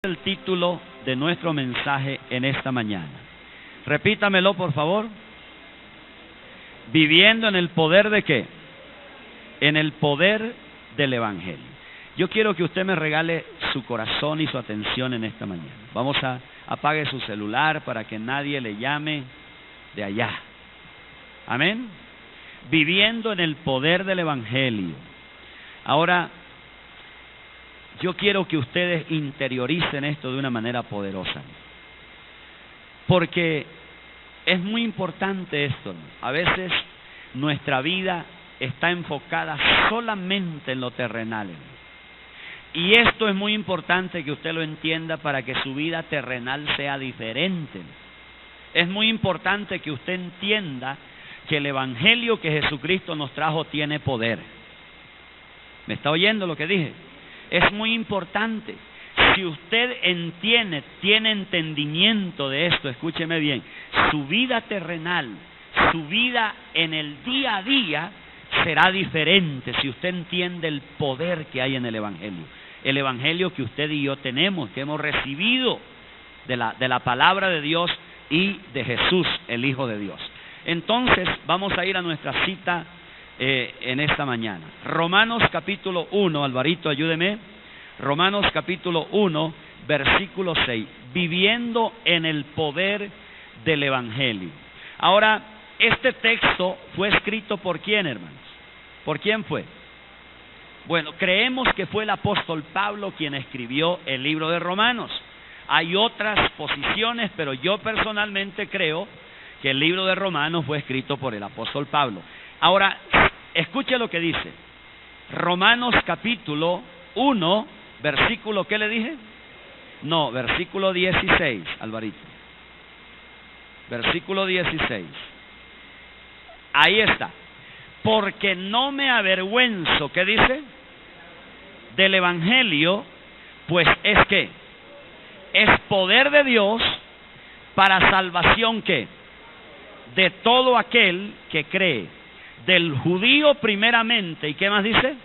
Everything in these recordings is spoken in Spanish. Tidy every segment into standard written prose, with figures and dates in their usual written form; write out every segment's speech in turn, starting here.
El título de nuestro mensaje en esta mañana. Repítamelo, por favor. Viviendo en el poder ¿de qué? En el poder del Evangelio. Yo quiero que usted me regale su corazón y su atención en esta mañana. Apague su celular para que nadie le llame de allá. Amén. Viviendo en el poder del Evangelio. Ahora, yo quiero que ustedes interioricen esto de una manera poderosa, porque es muy importante esto. A veces nuestra vida está enfocada solamente en lo terrenal, y esto es muy importante que usted lo entienda para que su vida terrenal sea diferente. Es muy importante que usted entienda que el Evangelio que Jesucristo nos trajo tiene poder. ¿Me está oyendo lo que dije? Es muy importante. Si usted tiene entendimiento de esto, escúcheme bien, su vida terrenal, su vida en el día a día será diferente si usted entiende el poder que hay en el Evangelio. El Evangelio que usted y yo tenemos, que hemos recibido de la palabra de Dios y de Jesús, el Hijo de Dios. Entonces, vamos a ir a nuestra cita en esta mañana. Romanos capítulo 1, Alvarito, ayúdeme. Romanos capítulo 1, versículo 6. Viviendo en el poder del Evangelio. Ahora, este texto fue escrito ¿por quién, hermanos? ¿Por quién fue? Bueno, creemos que fue el apóstol Pablo quien escribió el libro de Romanos. Hay otras posiciones, pero yo personalmente creo que el libro de Romanos fue escrito por el apóstol Pablo. Ahora, escuche lo que dice. Romanos capítulo 1, versículo, ¿qué le dije? No, versículo 16, Alvarito. Versículo 16. Ahí está. Porque no me avergüenzo, ¿qué dice? Del Evangelio, pues es que es poder de Dios para salvación, ¿qué? De todo aquel que cree. Del judío primeramente, ¿y qué más dice?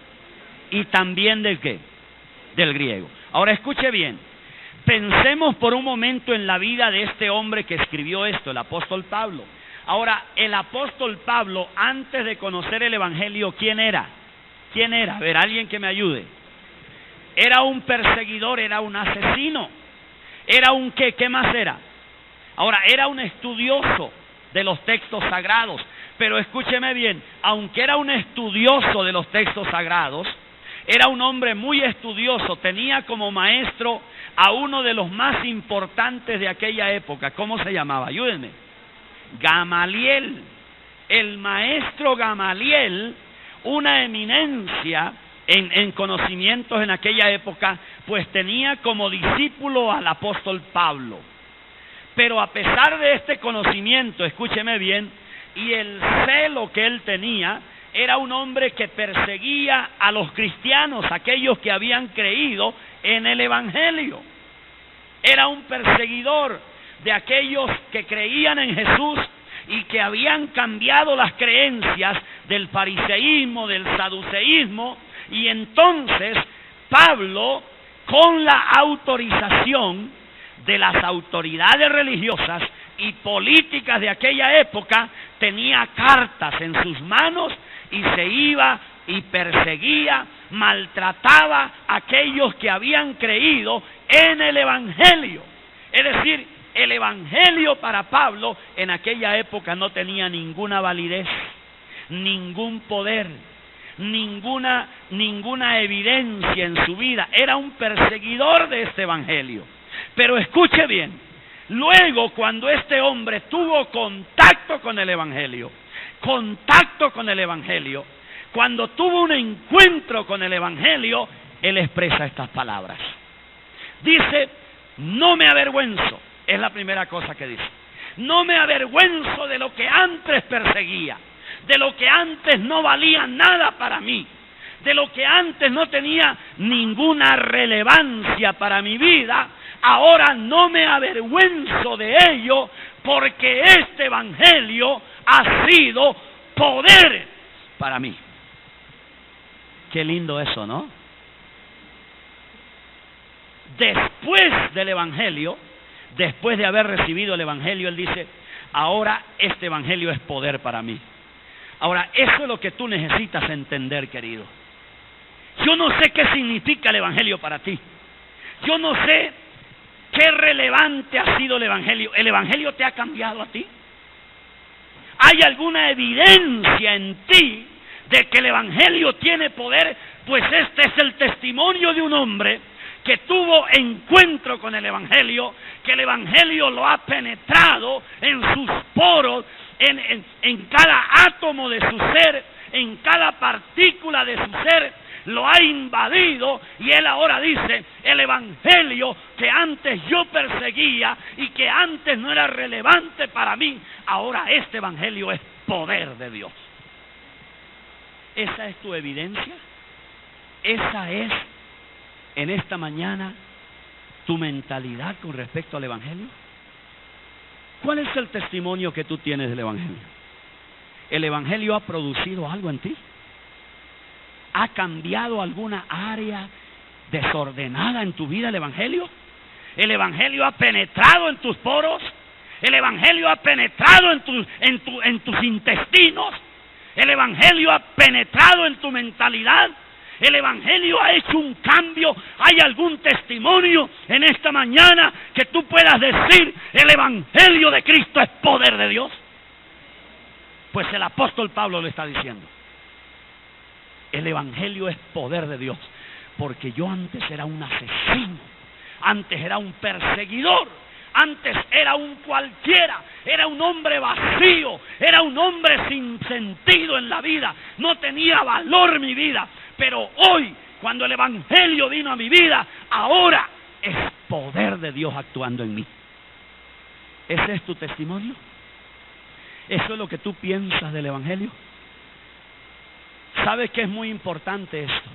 Y también del ¿qué? Del griego. Ahora escuche bien, pensemos por un momento en la vida de este hombre que escribió esto, el apóstol Pablo. Ahora, el apóstol Pablo, antes de conocer el Evangelio, ¿quién era? ¿Quién era? A ver, alguien que me ayude. Era un perseguidor, era un asesino. Era un ¿qué más era? Ahora, era un estudioso de los textos sagrados. Pero escúcheme bien, aunque era un estudioso de los textos sagrados, era un hombre muy estudioso, tenía como maestro a uno de los más importantes de aquella época. ¿Cómo se llamaba? Ayúdenme. Gamaliel. El maestro Gamaliel, una eminencia en conocimientos en aquella época, pues tenía como discípulo al apóstol Pablo. Pero a pesar de este conocimiento, escúcheme bien, y el celo que él tenía, era un hombre que perseguía a los cristianos, aquellos que habían creído en el Evangelio. Era un perseguidor de aquellos que creían en Jesús y que habían cambiado las creencias del fariseísmo, del saduceísmo. Y entonces Pablo, con la autorización de las autoridades religiosas y políticas de aquella época, tenía cartas en sus manos y se iba y perseguía, maltrataba a aquellos que habían creído en el Evangelio. Es decir, el Evangelio para Pablo en aquella época no tenía ninguna validez, ningún poder, ninguna evidencia en su vida. Era un perseguidor de este Evangelio. Pero escuche bien, luego cuando este hombre tuvo contacto con el Evangelio, cuando tuvo un encuentro con el Evangelio, él expresa estas palabras. Dice, no me avergüenzo, es la primera cosa que dice. No me avergüenzo de lo que antes perseguía, de lo que antes no valía nada para mí, de lo que antes no tenía ninguna relevancia para mi vida. Ahora no me avergüenzo de ello, porque este Evangelio ha sido poder para mí. Qué lindo eso, ¿no? después del Evangelio, después de haber recibido el Evangelio, él dice, ahora este Evangelio es poder para mí. Ahora, eso es lo que tú necesitas entender, querido. Yo no sé qué significa el Evangelio para ti. Yo no sé qué relevante ha sido el Evangelio. ¿El Evangelio te ha cambiado a ti? ¿Hay alguna evidencia en ti de que el Evangelio tiene poder? Pues este es el testimonio de un hombre que tuvo encuentro con el Evangelio, que el Evangelio lo ha penetrado en sus poros, en cada átomo de su ser, en cada partícula de su ser, lo ha invadido, y él ahora dice, el Evangelio que antes yo perseguía y que antes no era relevante para mí, ahora este Evangelio es poder de Dios. ¿Esa es tu evidencia? ¿Esa es en esta mañana tu mentalidad con respecto al Evangelio? ¿Cuál es el testimonio que tú tienes del Evangelio? ¿El Evangelio ha producido algo en ti? ¿Ha cambiado alguna área desordenada en tu vida el Evangelio? ¿El Evangelio ha penetrado en tus poros? ¿El Evangelio ha penetrado en tus intestinos? ¿El Evangelio ha penetrado en tu mentalidad? ¿El Evangelio ha hecho un cambio? ¿Hay algún testimonio en esta mañana que tú puedas decir, el Evangelio de Cristo es poder de Dios? Pues el apóstol Pablo lo está diciendo. El Evangelio es poder de Dios, porque yo antes era un asesino, antes era un perseguidor, antes era un cualquiera, era un hombre vacío, era un hombre sin sentido en la vida, no tenía valor mi vida, pero hoy, cuando el Evangelio vino a mi vida, ahora es poder de Dios actuando en mí. ¿Ese es tu testimonio? ¿Eso es lo que tú piensas del Evangelio? ¿Sabes que es muy importante esto?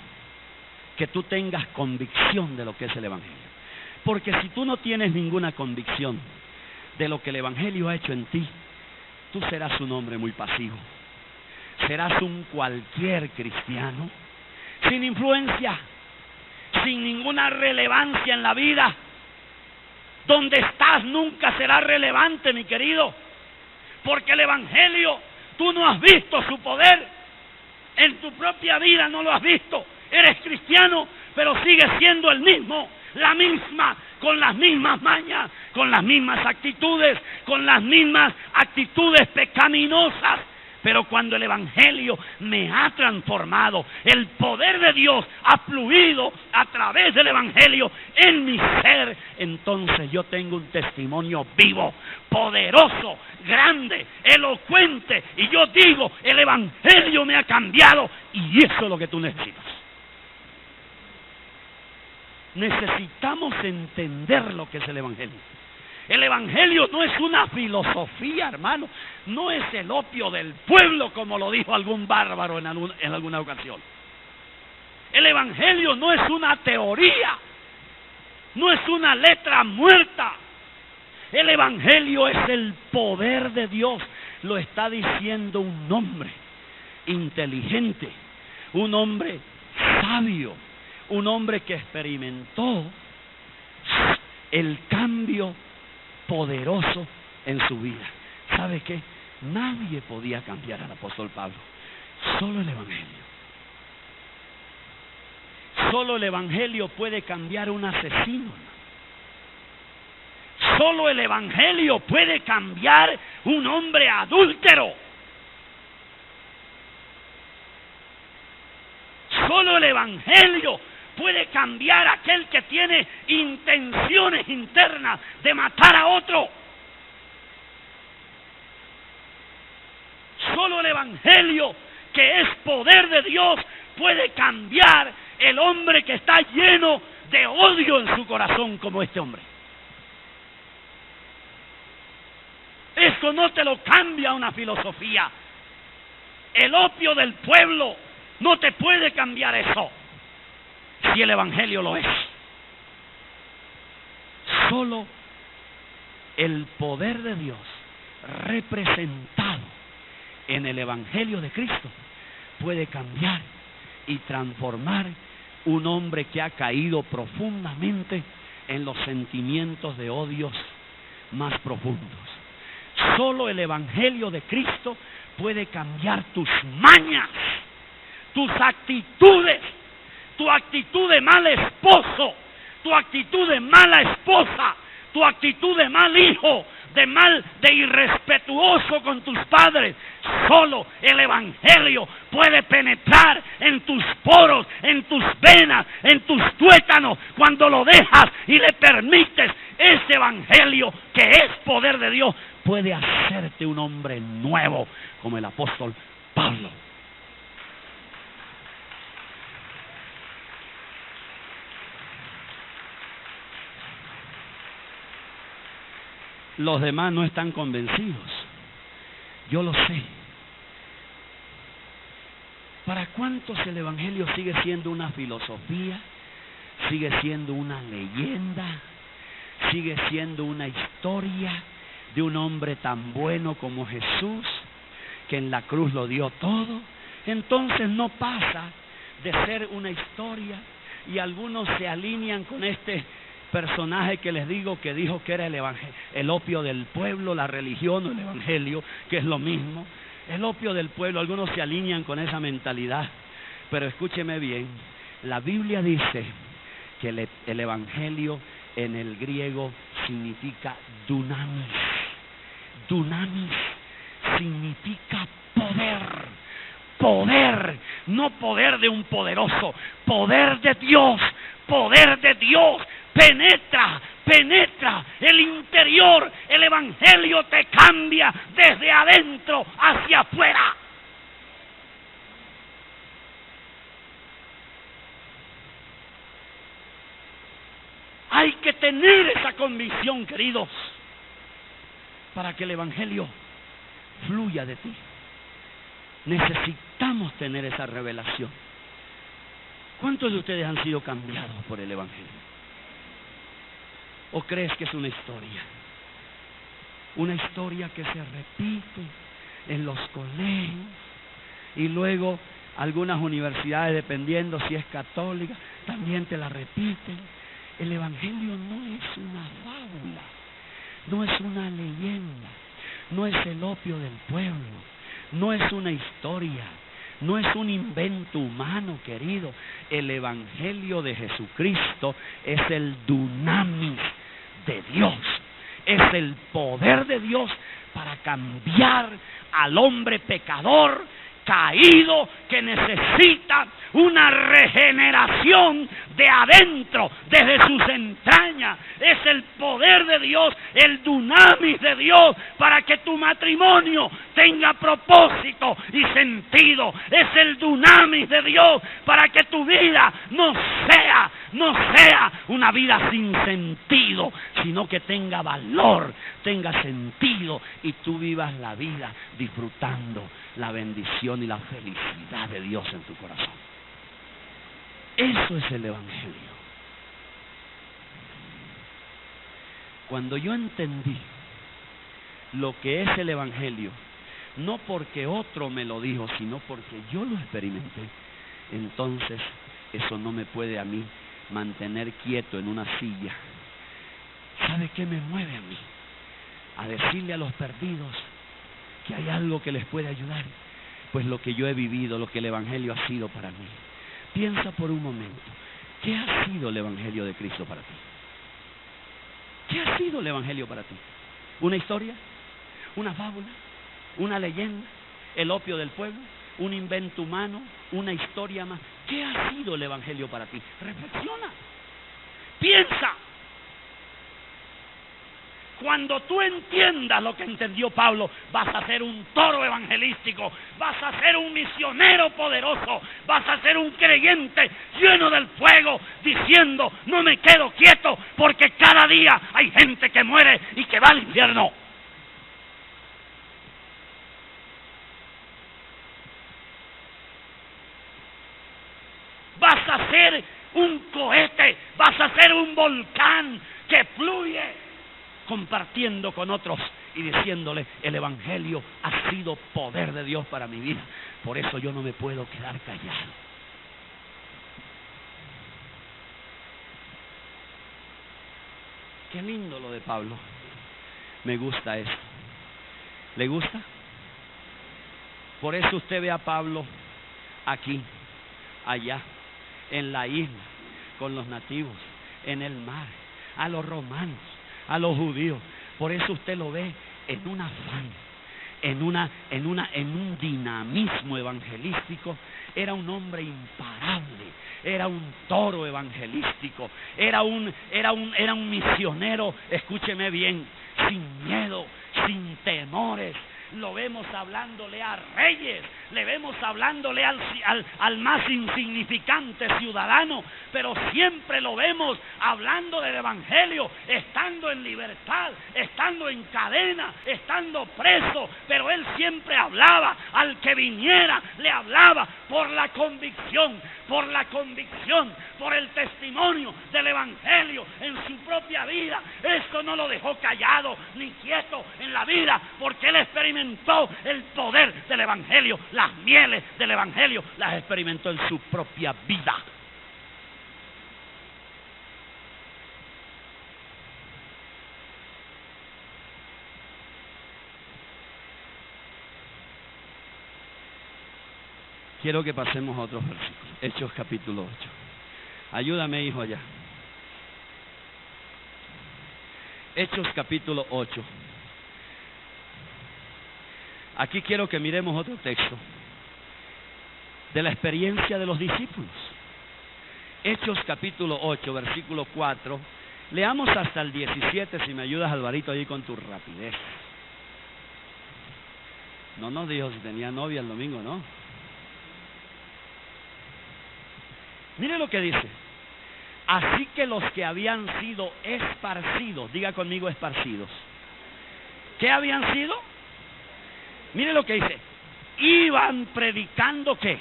Que tú tengas convicción de lo que es el Evangelio. Porque si tú no tienes ninguna convicción de lo que el Evangelio ha hecho en ti, tú serás un hombre muy pasivo. Serás un cualquier cristiano, sin influencia, sin ninguna relevancia en la vida. Donde estás nunca será relevante, mi querido. Porque el Evangelio, tú no has visto su poder. En tu propia vida no lo has visto. Eres cristiano, pero sigues siendo el mismo, la misma, con las mismas mañas, con las mismas actitudes, con las mismas actitudes pecaminosas. Pero cuando el Evangelio me ha transformado, el poder de Dios ha fluido a través del Evangelio en mi ser, entonces yo tengo un testimonio vivo, poderoso, grande, elocuente, y yo digo, el Evangelio me ha cambiado, y eso es lo que tú necesitas. Necesitamos entender lo que es el Evangelio. El Evangelio no es una filosofía, hermano. No es el opio del pueblo, como lo dijo algún bárbaro en alguna ocasión. El Evangelio no es una teoría. No es una letra muerta. El Evangelio es el poder de Dios. Lo está diciendo un hombre inteligente, un hombre sabio, un hombre que experimentó el cambio poderoso en su vida. ¿Sabe qué? Nadie podía cambiar al apóstol Pablo, solo el Evangelio. Solo el Evangelio puede cambiar un asesino. Solo el Evangelio puede cambiar un hombre adúltero. Solo el Evangelio puede cambiar a aquel que tiene intenciones internas de matar a otro. Solo el Evangelio, que es poder de Dios, puede cambiar el hombre que está lleno de odio en su corazón como este hombre. Eso no te lo cambia una filosofía. El opio del pueblo no te puede cambiar eso, si el Evangelio lo es. Solo el poder de Dios representado en el Evangelio de Cristo puede cambiar y transformar un hombre que ha caído profundamente en los sentimientos de odios más profundos. Solo el Evangelio de Cristo puede cambiar tus mañas, tus actitudes, tu actitud de mal esposo, tu actitud de mala esposa, tu actitud de mal hijo, de irrespetuoso con tus padres. Solo el Evangelio puede penetrar en tus poros, en tus venas, en tus tuétanos. Cuando lo dejas y le permites, ese Evangelio, que es poder de Dios, puede hacerte un hombre nuevo, como el apóstol Pablo. Los demás no están convencidos. Yo lo sé. ¿Para cuántos el Evangelio sigue siendo una filosofía? Sigue siendo una leyenda. Sigue siendo una historia de un hombre tan bueno como Jesús, que en la cruz lo dio todo. Entonces no pasa de ser una historia, y algunos se alinean con este personaje que les digo, que dijo que era el opio del pueblo, la religión o el Evangelio, que es lo mismo. El opio del pueblo, algunos se alinean con esa mentalidad. Pero escúcheme bien, la Biblia dice que el Evangelio en el griego significa dunamis. Dunamis significa poder. Poder, no poder de un poderoso, poder de Dios, poder de Dios. Penetra el interior. El Evangelio te cambia desde adentro hacia afuera. Hay que tener esa convicción, queridos, para que el Evangelio fluya de ti. Necesitamos tener esa revelación. ¿Cuántos de ustedes han sido cambiados por el Evangelio? ¿O crees que es una historia? Una historia que se repite en los colegios y luego algunas universidades, dependiendo si es católica, también te la repiten. El Evangelio no es una fábula, no es una leyenda, no es el opio del pueblo, no es una historia, no es un invento humano, querido. El Evangelio de Jesucristo es el dunamis de Dios, es el poder de Dios para cambiar al hombre pecador, caído, que necesita una regeneración de adentro, desde sus entrañas. Es el poder de Dios, el dunamis de Dios, para que tu matrimonio tenga propósito y sentido. Es el dunamis de Dios para que tu vida no sea una vida sin sentido, sino que tenga valor, tenga sentido, y tú vivas la vida disfrutando la bendición y la felicidad de Dios en tu corazón. Eso es el Evangelio. Cuando yo entendí lo que es el Evangelio, no porque otro me lo dijo, sino porque yo lo experimenté, entonces eso no me puede a mí mantener quieto en una silla. ¿Sabe qué me mueve a mí? A decirle a los perdidos que hay algo que les puede ayudar. Pues lo que yo he vivido, lo que el Evangelio ha sido para mí. Piensa por un momento, ¿qué ha sido el Evangelio de Cristo para ti? ¿Qué ha sido el Evangelio para ti? ¿Una historia? ¿Una fábula? ¿Una leyenda? ¿El opio del pueblo? ¿Un invento humano? ¿Una historia más? ¿Qué ha sido el Evangelio para ti? Reflexiona, piensa. Cuando tú entiendas lo que entendió Pablo, vas a ser un toro evangelístico, vas a ser un misionero poderoso, vas a ser un creyente lleno del fuego, diciendo: no me quedo quieto, porque cada día hay gente que muere y que va al infierno. Vas a ser un cohete, vas a ser un volcán que fluye, compartiendo con otros y diciéndole: el Evangelio ha sido poder de Dios para mi vida. Por eso yo no me puedo quedar callado. Qué lindo lo de Pablo. Me gusta esto. ¿Le gusta? Por eso usted ve a Pablo aquí, allá, en la isla, con los nativos, en el mar, a los romanos, a los judíos. Por eso usted lo ve en un afán, en un dinamismo evangelístico. Era un hombre imparable, era un toro evangelístico, era un misionero, escúcheme bien, sin miedo, sin temores. Lo vemos hablándole a reyes, le vemos hablándole al más insignificante ciudadano, pero siempre lo vemos hablando del evangelio, estando en libertad, estando en cadena, estando preso, pero él siempre hablaba al que viniera, le hablaba por la convicción, por el testimonio del evangelio en su propia vida. Esto no lo dejó callado ni quieto en la vida, porque él experimentó el poder del evangelio, las mieles del evangelio las experimentó en su propia vida. Quiero que pasemos a otros versículos. Hechos capítulo 8. Ayúdame, hijo, allá. Hechos capítulo 8. Aquí quiero que miremos otro texto de la experiencia de los discípulos. Hechos capítulo 8, versículo 4. Leamos hasta el 17, si me ayudas, Alvarito, ahí con tu rapidez. No nos dijo si tenía novia el domingo, ¿no? Mire lo que dice. Así que los que habían sido esparcidos, diga conmigo esparcidos. ¿Qué habían sido? Mire lo que dice. Iban predicando ¿qué?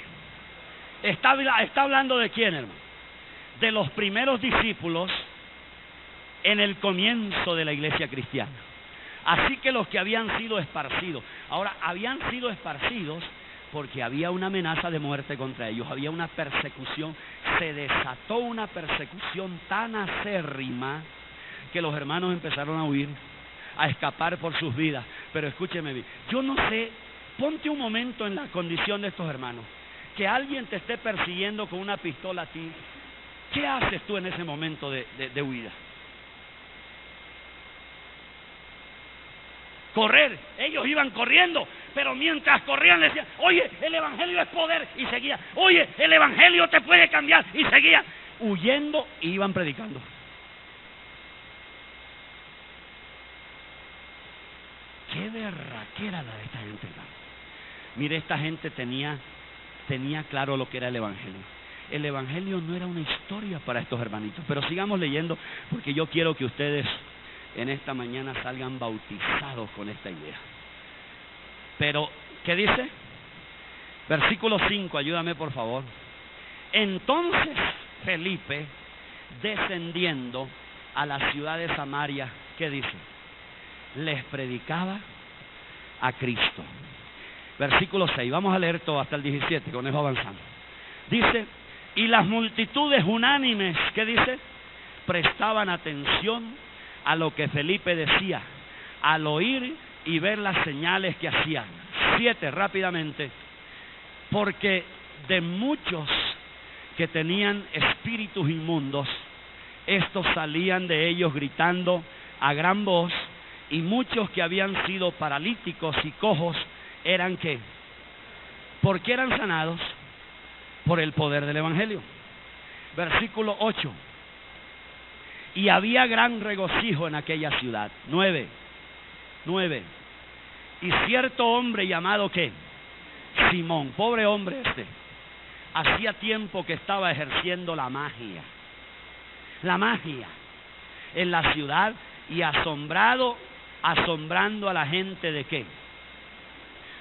Está hablando de quién, hermano. De los primeros discípulos en el comienzo de la iglesia cristiana. Así que los que habían sido esparcidos. Ahora, habían sido esparcidos porque había una amenaza de muerte contra ellos, había una persecución, se desató una persecución tan acérrima que los hermanos empezaron a huir, a escapar por sus vidas. Pero escúcheme bien, yo no sé, ponte un momento en la condición de estos hermanos, que alguien te esté persiguiendo con una pistola a ti, ¿qué haces tú en ese momento de huida? Correr. Ellos iban corriendo, pero mientras corrían le decían, oye, el evangelio es poder, y seguían. Oye, el evangelio te puede cambiar, y seguían huyendo y iban predicando. Qué berraquera la de esta gente, hermano. Mire, esta gente tenía claro lo que era el evangelio. El evangelio no era una historia para estos hermanitos, pero sigamos leyendo, porque yo quiero que ustedes en esta mañana salgan bautizados con esta idea. Pero, ¿qué dice? Versículo 5, ayúdame por favor. Entonces Felipe, descendiendo a la ciudad de Samaria, ¿qué dice? Les predicaba a Cristo. Versículo 6, vamos a leer todo hasta el 17, con eso avanzamos. Dice, y las multitudes unánimes, ¿qué dice? Prestaban atención a lo que Felipe decía, al oír y ver las señales que hacían. 7, rápidamente. Porque de muchos que tenían espíritus inmundos, estos salían de ellos gritando a gran voz, y muchos que habían sido paralíticos y cojos eran ¿qué? ¿Por qué eran sanados? Por el poder del evangelio. Versículo 8. Y había gran regocijo en aquella ciudad. 9. Y cierto hombre llamado ¿qué? Simón, pobre hombre este, hacía tiempo que estaba ejerciendo la magia en la ciudad y asombrando a la gente de ¿qué?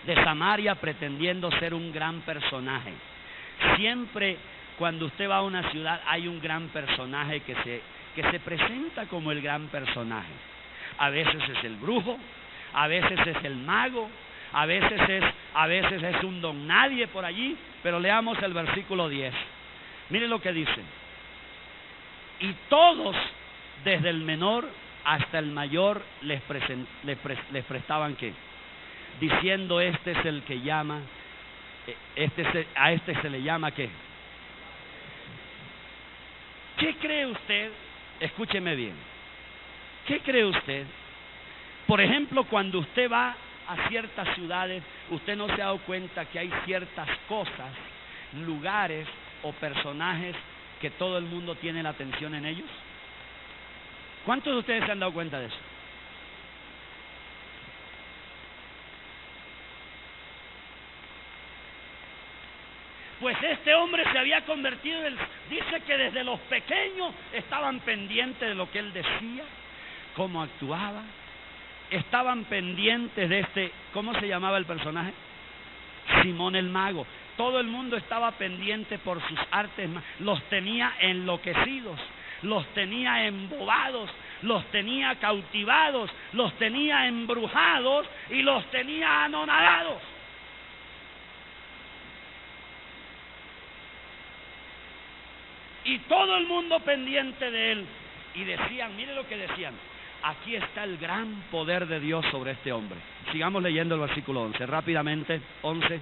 De Samaria, pretendiendo ser un gran personaje. Siempre cuando usted va a una ciudad hay un gran personaje que se presenta como el gran personaje. A veces es el brujo, a veces es el mago, a veces es un don nadie por allí. Pero leamos el versículo 10. Mire lo que dice. Y todos, desde el menor hasta el mayor les prestaban ¿qué? Diciendo, este es el que llama, a este se le llama ¿qué? ¿Qué cree usted? Escúcheme bien. ¿Qué cree usted? Por ejemplo, cuando usted va a ciertas ciudades, usted no se ha dado cuenta que hay ciertas cosas, lugares o personajes que todo el mundo tiene la atención en ellos. ¿Cuántos de ustedes se han dado cuenta de eso? Pues este hombre se había convertido dice que desde los pequeños estaban pendientes de lo que él decía, cómo actuaba, estaban pendientes de ¿cómo se llamaba el personaje? Simón el Mago. Todo el mundo estaba pendiente por sus artes, los tenía enloquecidos, los tenía embobados, los tenía cautivados, los tenía embrujados y los tenía anonadados. Y todo el mundo pendiente de él. Y decían, mire lo que decían, aquí está el gran poder de Dios sobre este hombre. Sigamos leyendo el versículo 11, rápidamente, 11.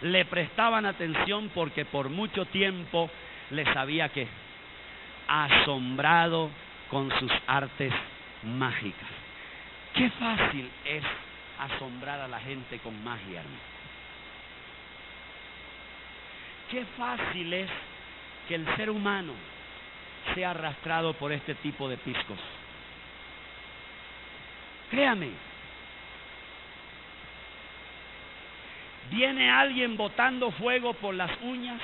Le prestaban atención porque por mucho tiempo les había que asombrado con sus artes mágicas. Qué fácil es asombrar a la gente con magia, hermano. Qué fácil es que el ser humano sea arrastrado por este tipo de piscos. Créame, viene alguien botando fuego por las uñas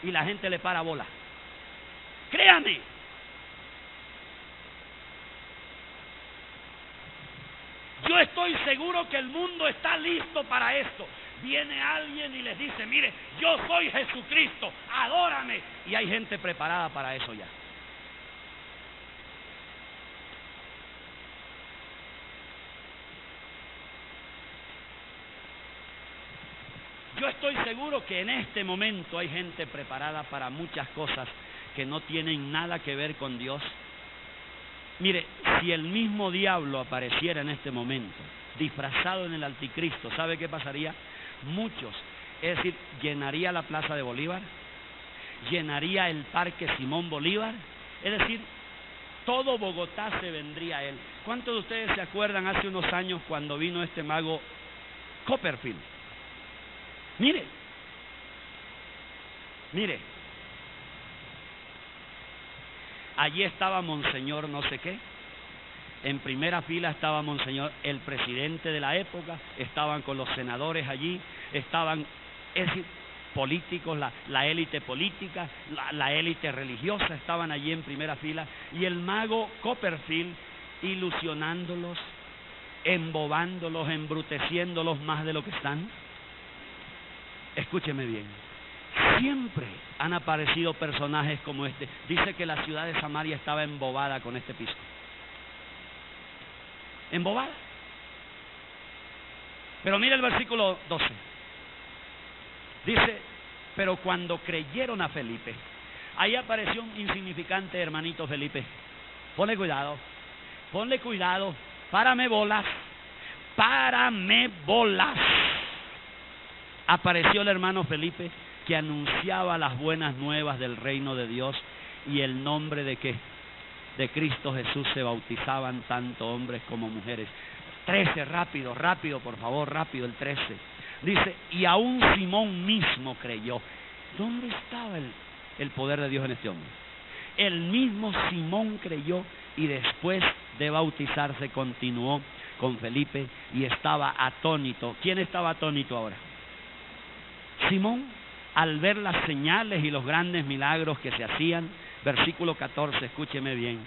y la gente le para bola. Créame. Yo estoy seguro que el mundo está listo para esto. Viene alguien y les dice, mire, yo soy Jesucristo, adórame. Y hay gente preparada para eso ya. Yo estoy seguro que en este momento hay gente preparada para muchas cosas que no tienen nada que ver con Dios. Mire, si el mismo diablo apareciera en este momento, disfrazado en el anticristo, ¿sabe qué pasaría? Muchos, es decir, llenaría la Plaza de Bolívar, llenaría el Parque Simón Bolívar, es decir, todo Bogotá se vendría a él. ¿Cuántos de ustedes se acuerdan hace unos años cuando vino este mago Copperfield? Mire, allí estaba Monseñor no sé qué, en primera fila estaba Monseñor, el presidente de la época, estaban con los senadores allí, estaban, es decir, políticos, la élite política, la élite religiosa, estaban allí en primera fila, y el mago Copperfield ilusionándolos, embobándolos, embruteciéndolos más de lo que están. Escúcheme bien, siempre han aparecido personajes como este. Dice que la ciudad de Samaria estaba embobada con este pisco. Embobada. Pero mira el versículo 12. Dice, pero cuando creyeron a Felipe, ahí apareció un insignificante hermanito Felipe. Ponle cuidado, párame bolas. Apareció el hermano Felipe que anunciaba las buenas nuevas del reino de Dios, y el nombre de ¿qué? De Cristo Jesús se bautizaban tanto hombres como mujeres. 13, rápido, por favor, rápido, el 13. Dice, y aún Simón mismo creyó. ¿Dónde estaba el poder de Dios en este hombre? El mismo Simón creyó, y después de bautizarse continuó con Felipe y estaba atónito. ¿Quién estaba atónito ahora? Simón, al ver las señales y los grandes milagros que se hacían. Versículo 14, escúcheme bien,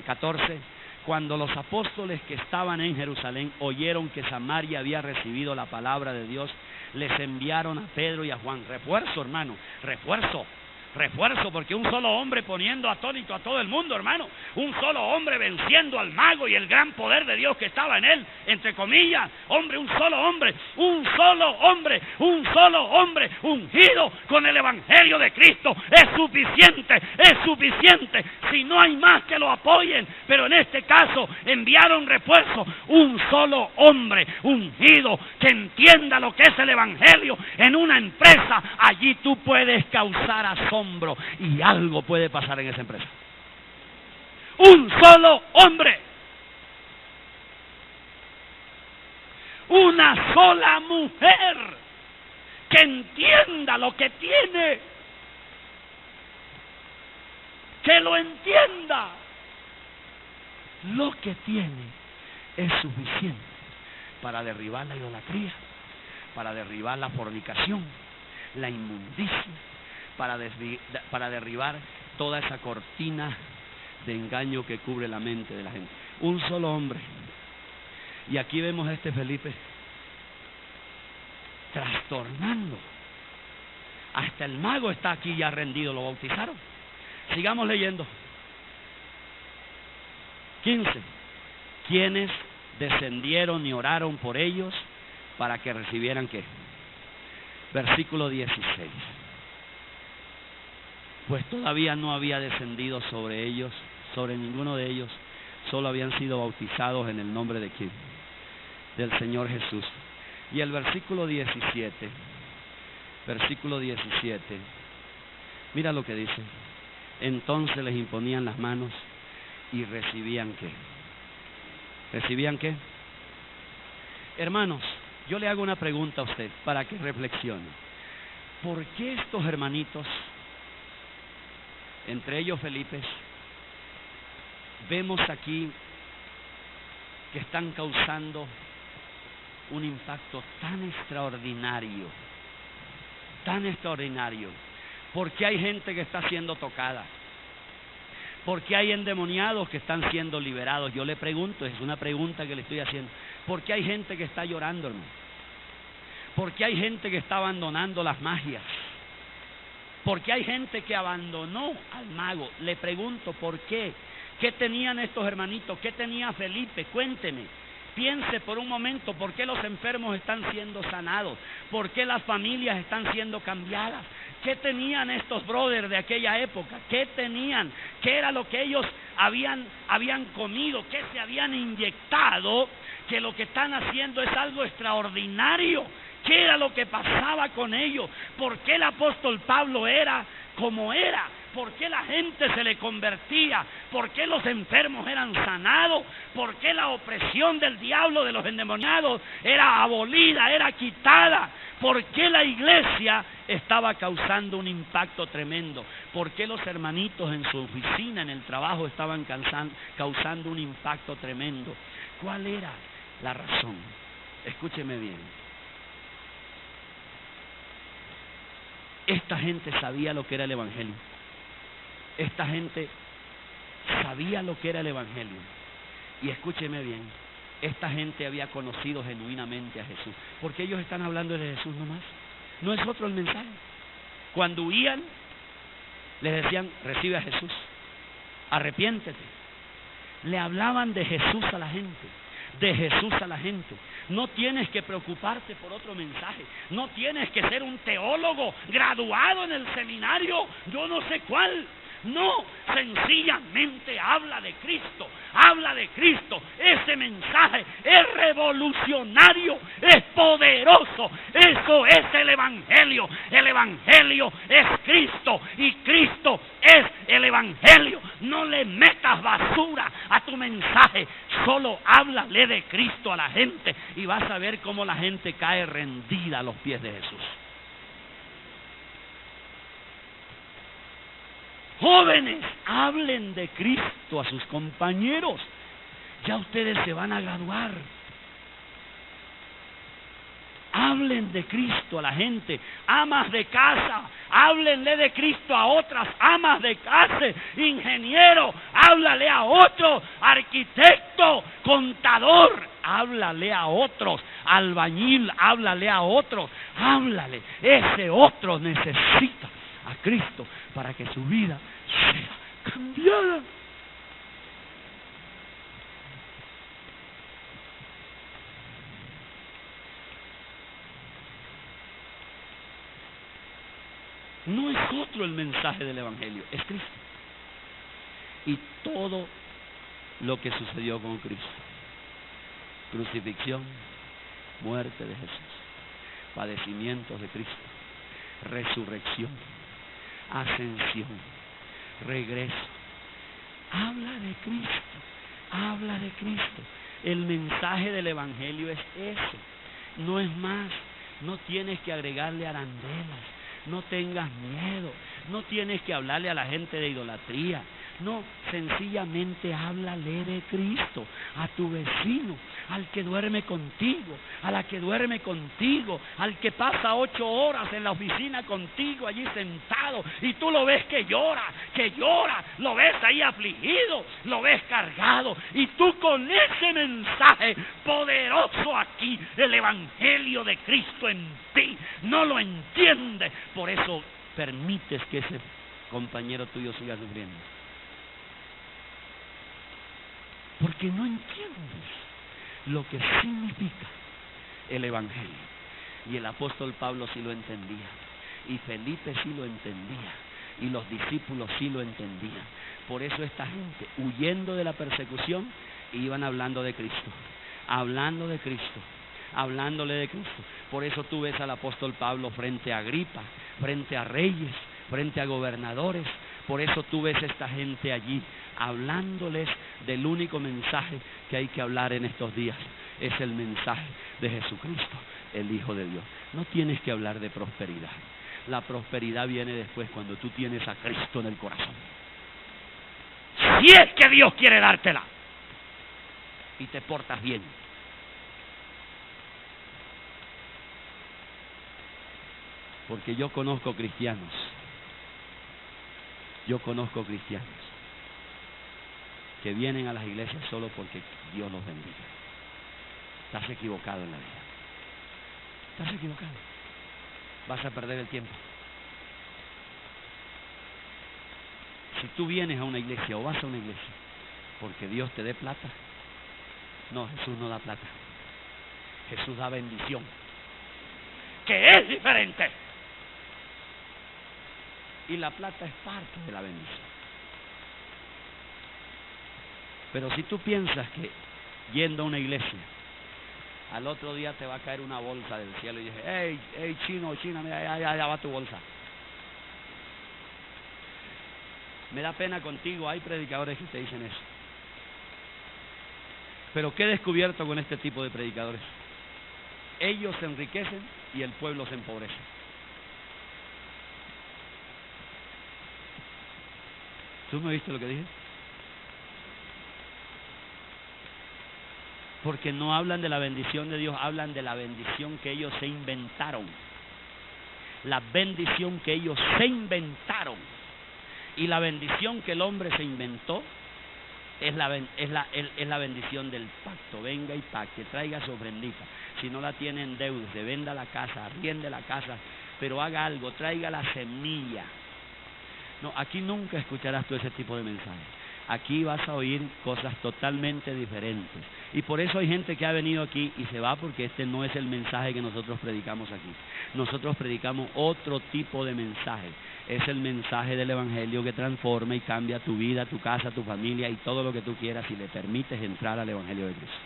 14. Cuando los apóstoles que estaban en Jerusalén oyeron que Samaria había recibido la palabra de Dios, les enviaron a Pedro y a Juan. Refuerzo, hermano, refuerzo. Refuerzo, porque un solo hombre poniendo atónito a todo el mundo, hermano. Un solo hombre venciendo al mago y el gran poder de Dios que estaba en él, entre comillas. Hombre, un solo hombre, un solo hombre, un solo hombre ungido con el evangelio de Cristo. Es suficiente, es suficiente. Si no hay más que lo apoyen, pero en este caso enviaron refuerzo. Un solo hombre ungido que entienda lo que es el evangelio en una empresa. Allí tú puedes causar asombro y algo puede pasar en esa empresa. Un solo hombre, una sola mujer que entienda lo que tiene, que lo entienda. Lo que tiene es suficiente para derribar la idolatría, para derribar la fornicación, la inmundicia, para derribar toda esa cortina de engaño que cubre la mente de la gente. Un solo hombre. Y aquí vemos a este Felipe trastornando. Hasta el mago está aquí ya rendido, lo bautizaron. Sigamos leyendo. 15. Quienes descendieron y oraron por ellos para que recibieran ¿qué? Versículo 16. Pues todavía no había descendido sobre ellos, sobre ninguno de ellos, solo habían sido bautizados en el nombre de ¿quién? Del Señor Jesús. Y el versículo 17, mira lo que dice. Entonces les imponían las manos y recibían ¿qué? ¿Recibían qué? Hermanos, yo le hago una pregunta a usted para que reflexione. ¿Por qué estos hermanitos, entre ellos Felipe, vemos aquí que están causando un impacto tan extraordinario? Tan extraordinario. ¿Por qué hay gente que está siendo tocada? ¿Por qué hay endemoniados que están siendo liberados? Yo le pregunto, es una pregunta que le estoy haciendo. ¿Por qué hay gente que está llorando, hermano? ¿Por qué hay gente que está abandonando las magias? ¿Por qué hay gente que abandonó al mago? Le pregunto, ¿por qué? ¿Qué tenían estos hermanitos? ¿Qué tenía Felipe? Cuénteme. Piense por un momento, ¿por qué los enfermos están siendo sanados? ¿Por qué las familias están siendo cambiadas? ¿Qué tenían estos brothers de aquella época? ¿Qué tenían? ¿Qué era lo que ellos habían comido? ¿Qué se habían inyectado? Que lo que están haciendo es algo extraordinario. ¿Qué era lo que pasaba con ellos? ¿Por qué el apóstol Pablo era como era? ¿Por qué la gente se le convertía? ¿Por qué los enfermos eran sanados? ¿Por qué la opresión del diablo, de los endemoniados, era abolida, era quitada? ¿Por qué la iglesia estaba causando un impacto tremendo? ¿Por qué los hermanitos en su oficina, en el trabajo, estaban causando un impacto tremendo? ¿Cuál era la razón? Escúcheme bien. Esta gente sabía lo que era el evangelio. Esta gente sabía lo que era el evangelio. Y escúcheme bien, esta gente había conocido genuinamente a Jesús. Porque ellos están hablando de Jesús nomás. No es otro el mensaje. Cuando huían, les decían, recibe a Jesús, arrepiéntete. Le hablaban de Jesús a la gente. De Jesús a la gente. No tienes que preocuparte por otro mensaje. No tienes que ser un teólogo graduado en el seminario, yo no sé cuál. No, sencillamente habla de Cristo, habla de Cristo. Ese mensaje es revolucionario, es poderoso. Eso es el evangelio. El evangelio es Cristo y Cristo es el evangelio. No le metas basura a tu mensaje, solo háblale de Cristo a la gente y vas a ver cómo la gente cae rendida a los pies de Jesús. Jóvenes, hablen de Cristo a sus compañeros. Ya ustedes se van a graduar. Hablen de Cristo a la gente. Amas de casa, háblenle de Cristo a otras amas de casa. Ingeniero, háblale a otro. Arquitecto, contador, háblale a otros. Albañil, háblale a otros. Háblale. Ese otro necesita a Cristo para que su vida sea cambiada. No es otro el mensaje del Evangelio, es Cristo. Y todo lo que sucedió con Cristo: crucifixión, muerte de Jesús, padecimientos de Cristo, resurrección, ascensión, regreso. Habla de Cristo, habla de Cristo. El mensaje del Evangelio es eso, no es más. No tienes que agregarle arandelas, no tengas miedo, no tienes que hablarle a la gente de idolatría. No, sencillamente háblale de Cristo a tu vecino, al que duerme contigo, a la que duerme contigo, al que pasa 8 horas en la oficina contigo allí sentado y tú lo ves que llora, lo ves ahí afligido, lo ves cargado, y tú con ese mensaje poderoso aquí, el Evangelio de Cristo en ti, no lo entiendes, por eso permites que ese compañero tuyo siga sufriendo. Porque no entiendes lo que significa el Evangelio. Y el apóstol Pablo sí lo entendía, y Felipe sí lo entendía, y los discípulos sí lo entendían. Por eso esta gente, huyendo de la persecución, iban hablando de Cristo, hablando de Cristo, hablándole de Cristo. Por eso tú ves al apóstol Pablo frente a Agripa, frente a reyes, frente a gobernadores. Por eso tú ves a esta gente allí hablándoles del único mensaje que hay que hablar en estos días. Es el mensaje de Jesucristo, el Hijo de Dios. No tienes que hablar de prosperidad. La prosperidad viene después, cuando tú tienes a Cristo en el corazón. Si es que Dios quiere dártela y te portas bien. Porque yo conozco cristianos que vienen a las iglesias solo porque Dios los bendiga. Estás equivocado en la vida. Estás equivocado. Vas a perder el tiempo. Si tú vienes a una iglesia o vas a una iglesia porque Dios te dé plata, no, Jesús no da plata. Jesús da bendición, que es diferente. Y la plata es parte de la bendición. Pero si tú piensas que yendo a una iglesia, al otro día te va a caer una bolsa del cielo y dices, hey, China, mira, ya va tu bolsa. Me da pena contigo, hay predicadores que te dicen eso. Pero ¿qué he descubierto con este tipo de predicadores? Ellos se enriquecen y el pueblo se empobrece. ¿Tú me viste lo que dije? Porque no hablan de la bendición de Dios, hablan de la bendición que ellos se inventaron. La bendición que ellos se inventaron. Y la bendición que el hombre se inventó es la bendición del pacto. Venga y pacte, traiga su ofrendita. Si no la tiene, endeude, venda la casa, arriende la casa, pero haga algo, traiga la semilla. No, aquí nunca escucharás tú ese tipo de mensajes. Aquí vas a oír cosas totalmente diferentes. Y por eso hay gente que ha venido aquí y se va, porque este no es el mensaje que nosotros predicamos aquí. Nosotros predicamos otro tipo de mensaje. Es el mensaje del Evangelio que transforma y cambia tu vida, tu casa, tu familia y todo lo que tú quieras si le permites entrar al Evangelio de Cristo.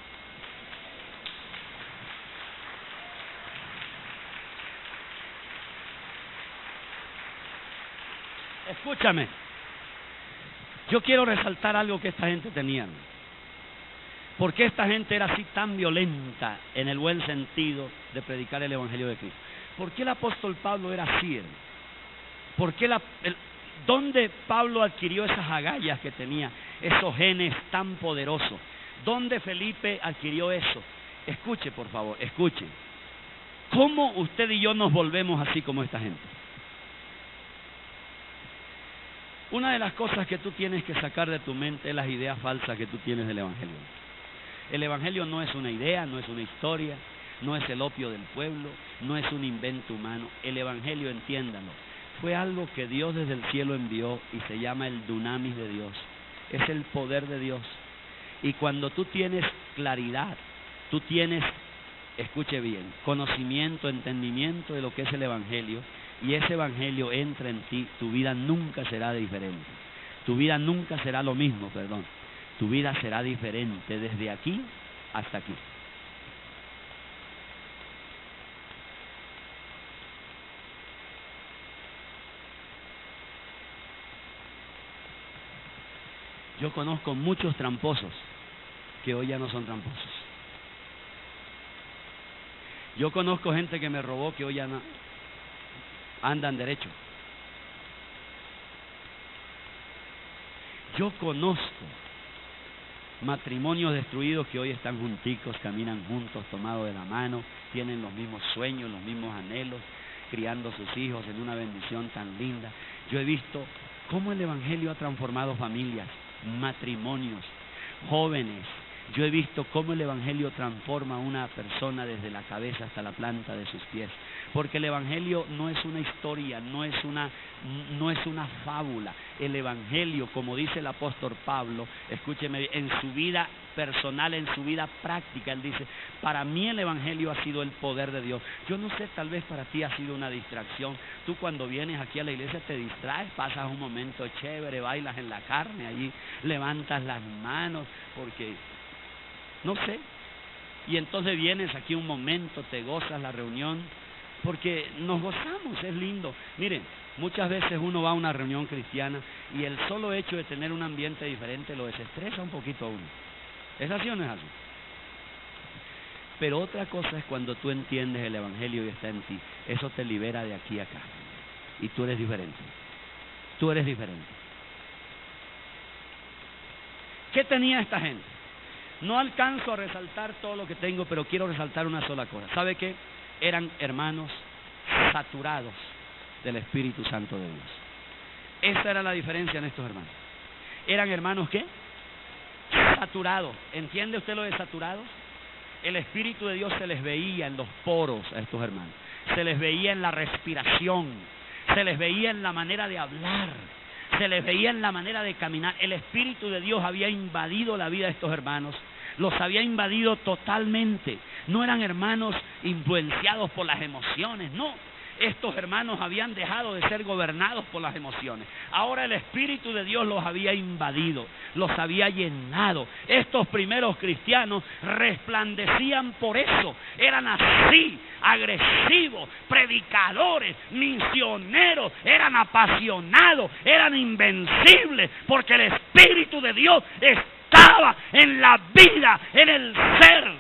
Escúchame. Yo quiero resaltar algo que esta gente tenía. ¿Por qué esta gente era así tan violenta en el buen sentido de predicar el Evangelio de Cristo? ¿Por qué el apóstol Pablo era así? ¿Por qué ¿Dónde Pablo adquirió esas agallas que tenía, esos genes tan poderosos? ¿Dónde Felipe adquirió eso? Escuche, por favor, escuche. ¿Cómo usted y yo nos volvemos así como esta gente? Una de las cosas que tú tienes que sacar de tu mente es las ideas falsas que tú tienes del Evangelio. El Evangelio no es una idea, no es una historia, no es el opio del pueblo, no es un invento humano. El Evangelio, entiéndanlo, fue algo que Dios desde el cielo envió y se llama el dunamis de Dios. Es el poder de Dios. Y cuando tú tienes claridad, tú tienes, escuche bien, conocimiento, entendimiento de lo que es el Evangelio, y ese Evangelio entra en ti, tu vida nunca será diferente. Tu vida nunca será lo mismo, perdón. Tu vida será diferente desde aquí hasta aquí. Yo conozco muchos tramposos que hoy ya no son tramposos. Yo conozco gente que me robó que hoy ya no andan derecho. Yo conozco matrimonios destruidos que hoy están junticos, caminan juntos, tomados de la mano, tienen los mismos sueños, los mismos anhelos, criando a sus hijos en una bendición tan linda. Yo he visto cómo el Evangelio ha transformado familias, matrimonios, jóvenes. Yo he visto cómo el Evangelio transforma a una persona desde la cabeza hasta la planta de sus pies. Porque el Evangelio no es una historia, no es una fábula. El Evangelio, como dice el apóstol Pablo, escúcheme, en su vida personal, en su vida práctica, él dice, para mí el Evangelio ha sido el poder de Dios. Yo no sé, tal vez para ti ha sido una distracción. Tú cuando vienes aquí a la iglesia te distraes, pasas un momento chévere, bailas en la carne, allí levantas las manos, porque no sé, y entonces vienes aquí un momento, te gozas la reunión, porque nos gozamos, es lindo. Miren, muchas veces uno va a una reunión cristiana y el solo hecho de tener un ambiente diferente lo desestresa un poquito a uno. ¿Es así o no es así? Pero otra cosa es cuando tú entiendes el Evangelio y está en ti, eso te libera de aquí a acá, y tú eres diferente. Tú eres diferente. ¿Qué tenía esta gente? No alcanzo a resaltar todo lo que tengo, pero quiero resaltar una sola cosa. ¿Sabe qué? Eran hermanos saturados del Espíritu Santo de Dios. Esa era la diferencia en estos hermanos. ¿Eran hermanos qué? Saturados. ¿Entiende usted lo de saturados? El Espíritu de Dios se les veía en los poros a estos hermanos. Se les veía en la respiración. Se les veía en la manera de hablar. Se les veía en la manera de caminar. El Espíritu de Dios había invadido la vida de estos hermanos. Los había invadido totalmente. No eran hermanos influenciados por las emociones, no. Estos hermanos habían dejado de ser gobernados por las emociones. Ahora el Espíritu de Dios los había invadido, los había llenado. Estos primeros cristianos resplandecían por eso. Eran así, agresivos, predicadores, misioneros, eran apasionados, eran invencibles, porque el Espíritu de Dios estaba en la vida, en el ser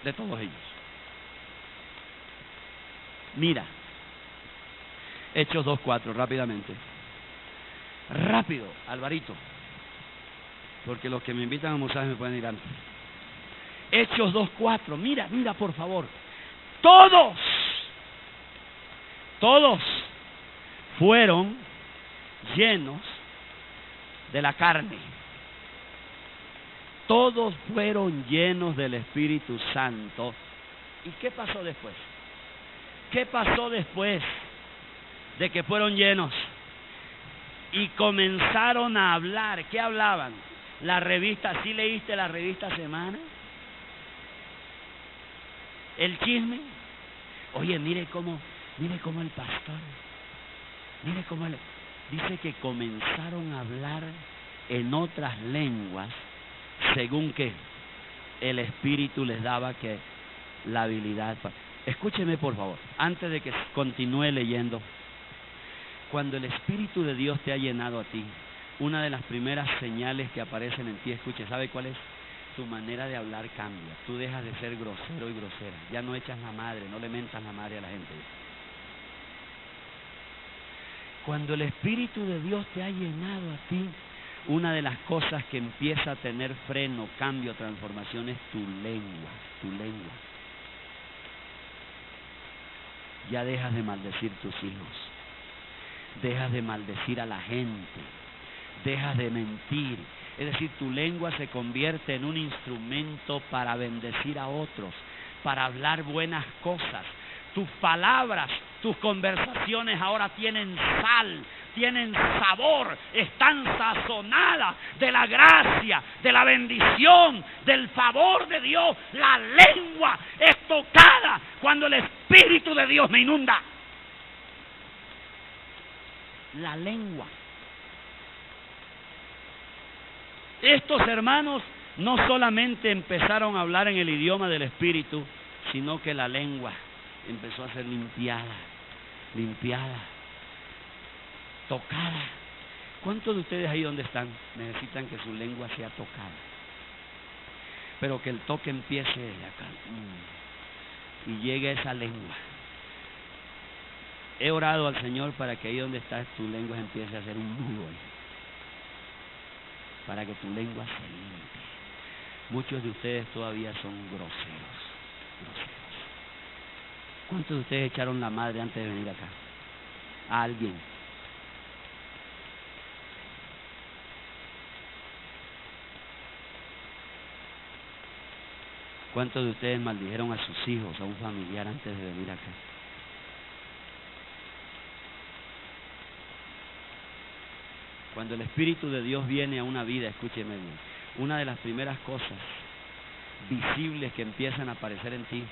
de todos ellos. Mira, Hechos 2:4, rápidamente. Rápido, Alvarito, porque los que me invitan a almorzar me pueden ir antes. Hechos 2:4, mira por favor. Todos fueron llenos de la carne. Todos fueron llenos del Espíritu Santo. ¿Y qué pasó después? ¿Qué pasó después de que fueron llenos? Y comenzaron a hablar. ¿Qué hablaban? La revista, ¿sí leíste la revista Semana? El chisme. Oye, mire cómo el pastor, dice que comenzaron a hablar en otras lenguas, según que el Espíritu les daba que la habilidad. Escúcheme por favor, antes de que continúe leyendo. Cuando el Espíritu de Dios te ha llenado a ti, una de las primeras señales que aparecen en ti, escuche, ¿sabe cuál es? Tu manera de hablar cambia. Tú dejas de ser grosero y grosera. Ya no echas la madre, no le mentas la madre a la gente. Cuando el Espíritu de Dios te ha llenado a ti, una de las cosas que empieza a tener freno, cambio, transformación es tu lengua. Ya dejas de maldecir tus hijos, dejas de maldecir a la gente, dejas de mentir. Es decir, tu lengua se convierte en un instrumento para bendecir a otros, para hablar buenas cosas. tus palabras, tus conversaciones ahora tienen sal, tienen sabor, están sazonadas de la gracia, de la bendición, del favor de Dios. La lengua es tocada cuando el Espíritu de Dios me inunda. La lengua. Estos hermanos no solamente empezaron a hablar en el idioma del Espíritu, sino que la lengua empezó a ser limpiada, tocada. ¿Cuántos de ustedes ahí donde están necesitan que su lengua sea tocada? Pero que el toque empiece de acá y llegue a esa lengua. He orado al Señor para que ahí donde estás tu lengua empiece a hacer un nudo ahí, para que tu lengua se limpie. Muchos de ustedes todavía son groseros. ¿Cuántos de ustedes echaron la madre antes de venir acá? ¿A alguien? ¿Cuántos de ustedes maldijeron a sus hijos, a un familiar antes de venir acá? Cuando el Espíritu de Dios viene a una vida, escúcheme bien, una de las primeras cosas visibles que empiezan a aparecer en ti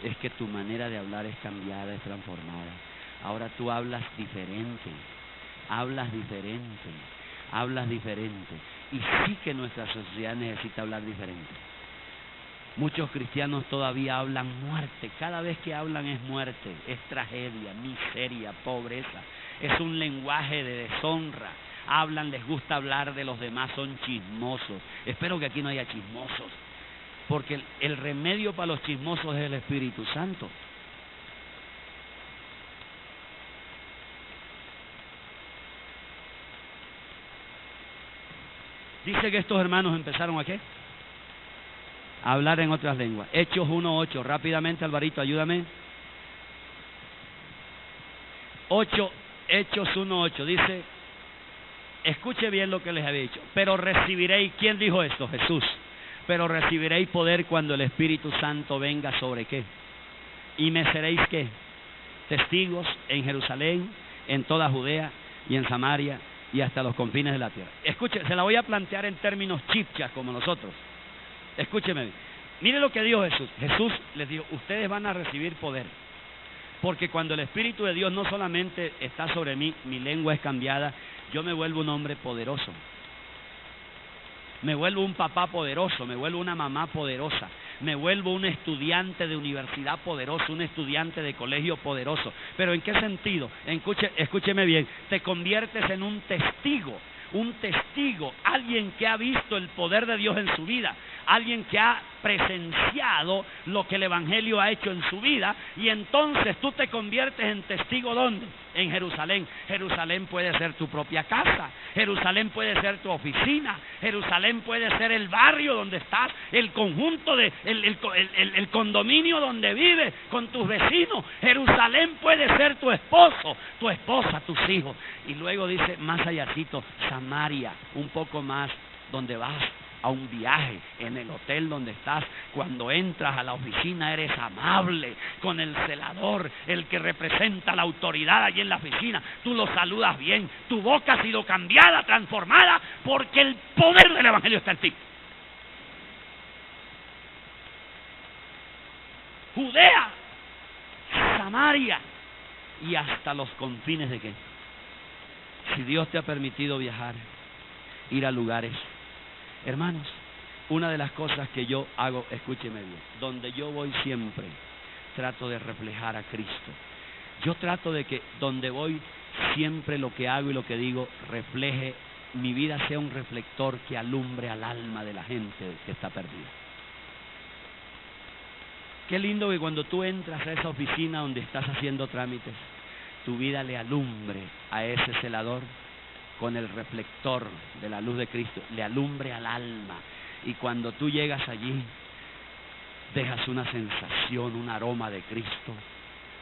es que tu manera de hablar es cambiada, es transformada. Ahora tú hablas diferente. Y sí que nuestra sociedad necesita hablar diferente. Muchos cristianos todavía hablan muerte. Cada vez que hablan es muerte, es tragedia, miseria, pobreza. Es un lenguaje de deshonra. Hablan, les gusta hablar de los demás, son chismosos. Espero que aquí no haya chismosos, porque el remedio para los chismosos es el Espíritu Santo. Dice que estos hermanos empezaron ¿a qué? A hablar en otras lenguas. Hechos 1:8, rápidamente Alvarito, ayúdame. Hechos 1:8, dice, escuche bien lo que les había dicho, pero recibiréis, ¿quién dijo esto? Jesús. Pero recibiréis poder cuando el Espíritu Santo venga sobre ¿qué? Y me seréis ¿qué? Testigos en Jerusalén, en toda Judea y en Samaria y hasta los confines de la tierra. Escuche, se la voy a plantear en términos chipchas como nosotros. Escúcheme bien. Mire lo que dijo Jesús. Jesús les dijo, ustedes van a recibir poder. Porque cuando el Espíritu de Dios no solamente está sobre mí, mi lengua es cambiada, yo me vuelvo un hombre poderoso. Me vuelvo un papá poderoso, me vuelvo una mamá poderosa, me vuelvo un estudiante de universidad poderoso, un estudiante de colegio poderoso. ¿Pero en qué sentido? Escúcheme bien, te conviertes en un testigo, alguien que ha visto el poder de Dios en su vida, alguien que ha presenciado lo que el Evangelio ha hecho en su vida, y entonces tú te conviertes en testigo. ¿Dónde? En Jerusalén. Jerusalén puede ser tu propia casa, Jerusalén puede ser tu oficina, Jerusalén puede ser el barrio donde estás, el conjunto el condominio donde vives con tus vecinos. Jerusalén puede ser tu esposo, tu esposa, tus hijos. Y luego dice más allácito, Samaria, un poco más, donde vas a un viaje, en el hotel donde estás, cuando entras a la oficina eres amable con el celador, el que representa la autoridad allí en la oficina, tú lo saludas bien, tu boca ha sido cambiada, transformada, porque el poder del Evangelio está en ti. Judea, Samaria y hasta los confines de ¿qué? Si Dios te ha permitido viajar, ir a lugares, hermanos, una de las cosas que yo hago, escúcheme bien, donde yo voy siempre trato de reflejar a Cristo. Yo trato de que donde voy siempre lo que hago y lo que digo refleje, mi vida sea un reflector que alumbre al alma de la gente que está perdida. Qué lindo que cuando tú entras a esa oficina donde estás haciendo trámites, tu vida le alumbre a ese celador con el reflector de la luz de Cristo, le alumbre al alma. Y cuando tú llegas allí, dejas una sensación, un aroma de Cristo,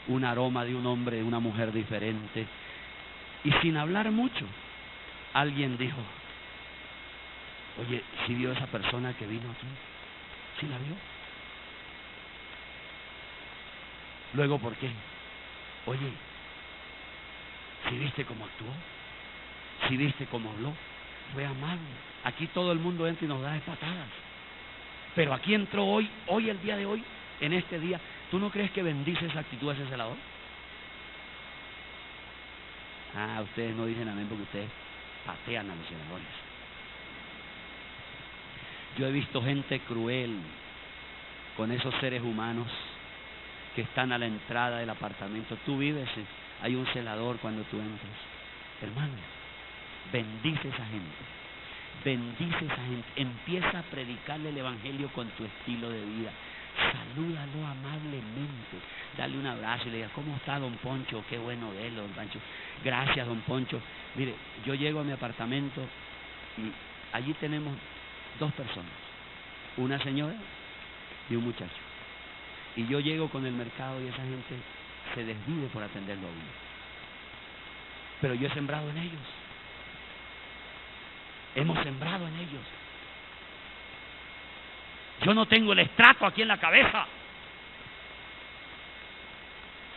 un aroma de un hombre, de una mujer diferente. Y sin hablar mucho, alguien dijo, oye, ¿sí vio esa persona que vino aquí? ¿Sí la vio? Luego, ¿por qué? Oye, ¿sí viste cómo actuó? ¿Sí viste cómo habló? Fue amable. Aquí todo el mundo entra y nos da de patadas. Pero aquí entró hoy, el día de hoy, en este día. ¿Tú no crees que bendice esa actitud a ese celador? Ah, ustedes no dicen amén porque ustedes patean a los celadores. Yo he visto gente cruel con esos seres humanos que están a la entrada del apartamento. Tú vives, hay un celador cuando tú entras. Hermano, bendice a esa gente. Bendice a esa gente. Empieza a predicarle el evangelio con tu estilo de vida. Salúdalo amablemente. Dale un abrazo y le diga, ¿cómo está don Poncho? Qué bueno verlo, don Pancho. Gracias, don Poncho. Mire, yo llego a mi apartamento y allí tenemos 2 personas. Una señora y un muchacho. Y yo llego con el mercado y esa gente se desvive por atenderlo a uno. Pero yo he sembrado en ellos. Hemos sembrado en ellos. Yo no tengo el estrato aquí en la cabeza.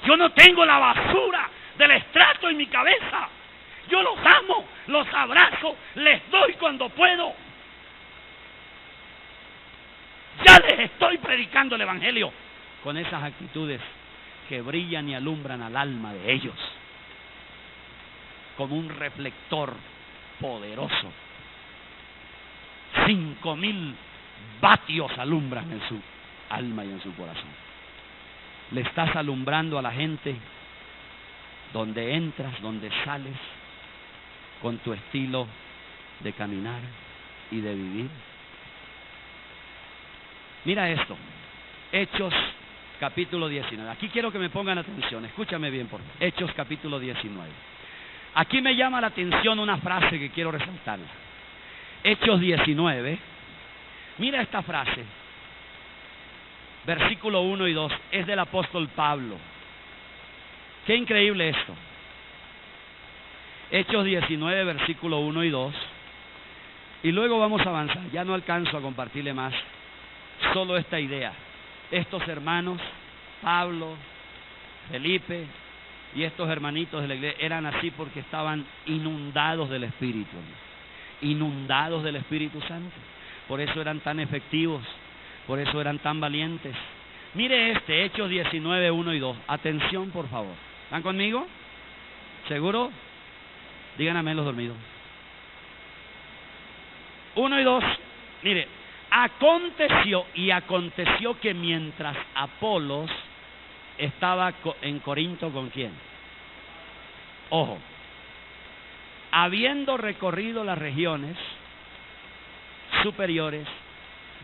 Yo no tengo la basura del estrato en mi cabeza. Yo los amo, los abrazo, les doy cuando puedo. Ya les estoy predicando el evangelio con esas actitudes que brillan y alumbran al alma de ellos como un reflector poderoso. 5,000 vatios alumbran en su alma y en su corazón. Le estás alumbrando a la gente donde entras, donde sales, con tu estilo de caminar y de vivir. Mira esto, Hechos capítulo 19. Aquí quiero que me pongan atención, escúchame bien por favor. Hechos capítulo 19. Aquí me llama la atención una frase que quiero resaltarla. Hechos 19, mira esta frase, versículo 1 y 2, es del apóstol Pablo. Qué increíble esto. Hechos 19, versículo 1 y 2, y luego vamos a avanzar, ya no alcanzo a compartirle más, solo esta idea. Estos hermanos, Pablo, Felipe y estos hermanitos de la iglesia eran así porque estaban inundados del Espíritu. Inundados del Espíritu Santo. Por eso eran tan efectivos, por eso eran tan valientes. Mire Hechos 19, 1 y 2. Atención, por favor. ¿Están conmigo? ¿Seguro? Digan amén los dormidos. 1 y 2. Mire, aconteció que mientras Apolos estaba en Corinto, ¿con quién? Ojo. Habiendo recorrido las regiones superiores,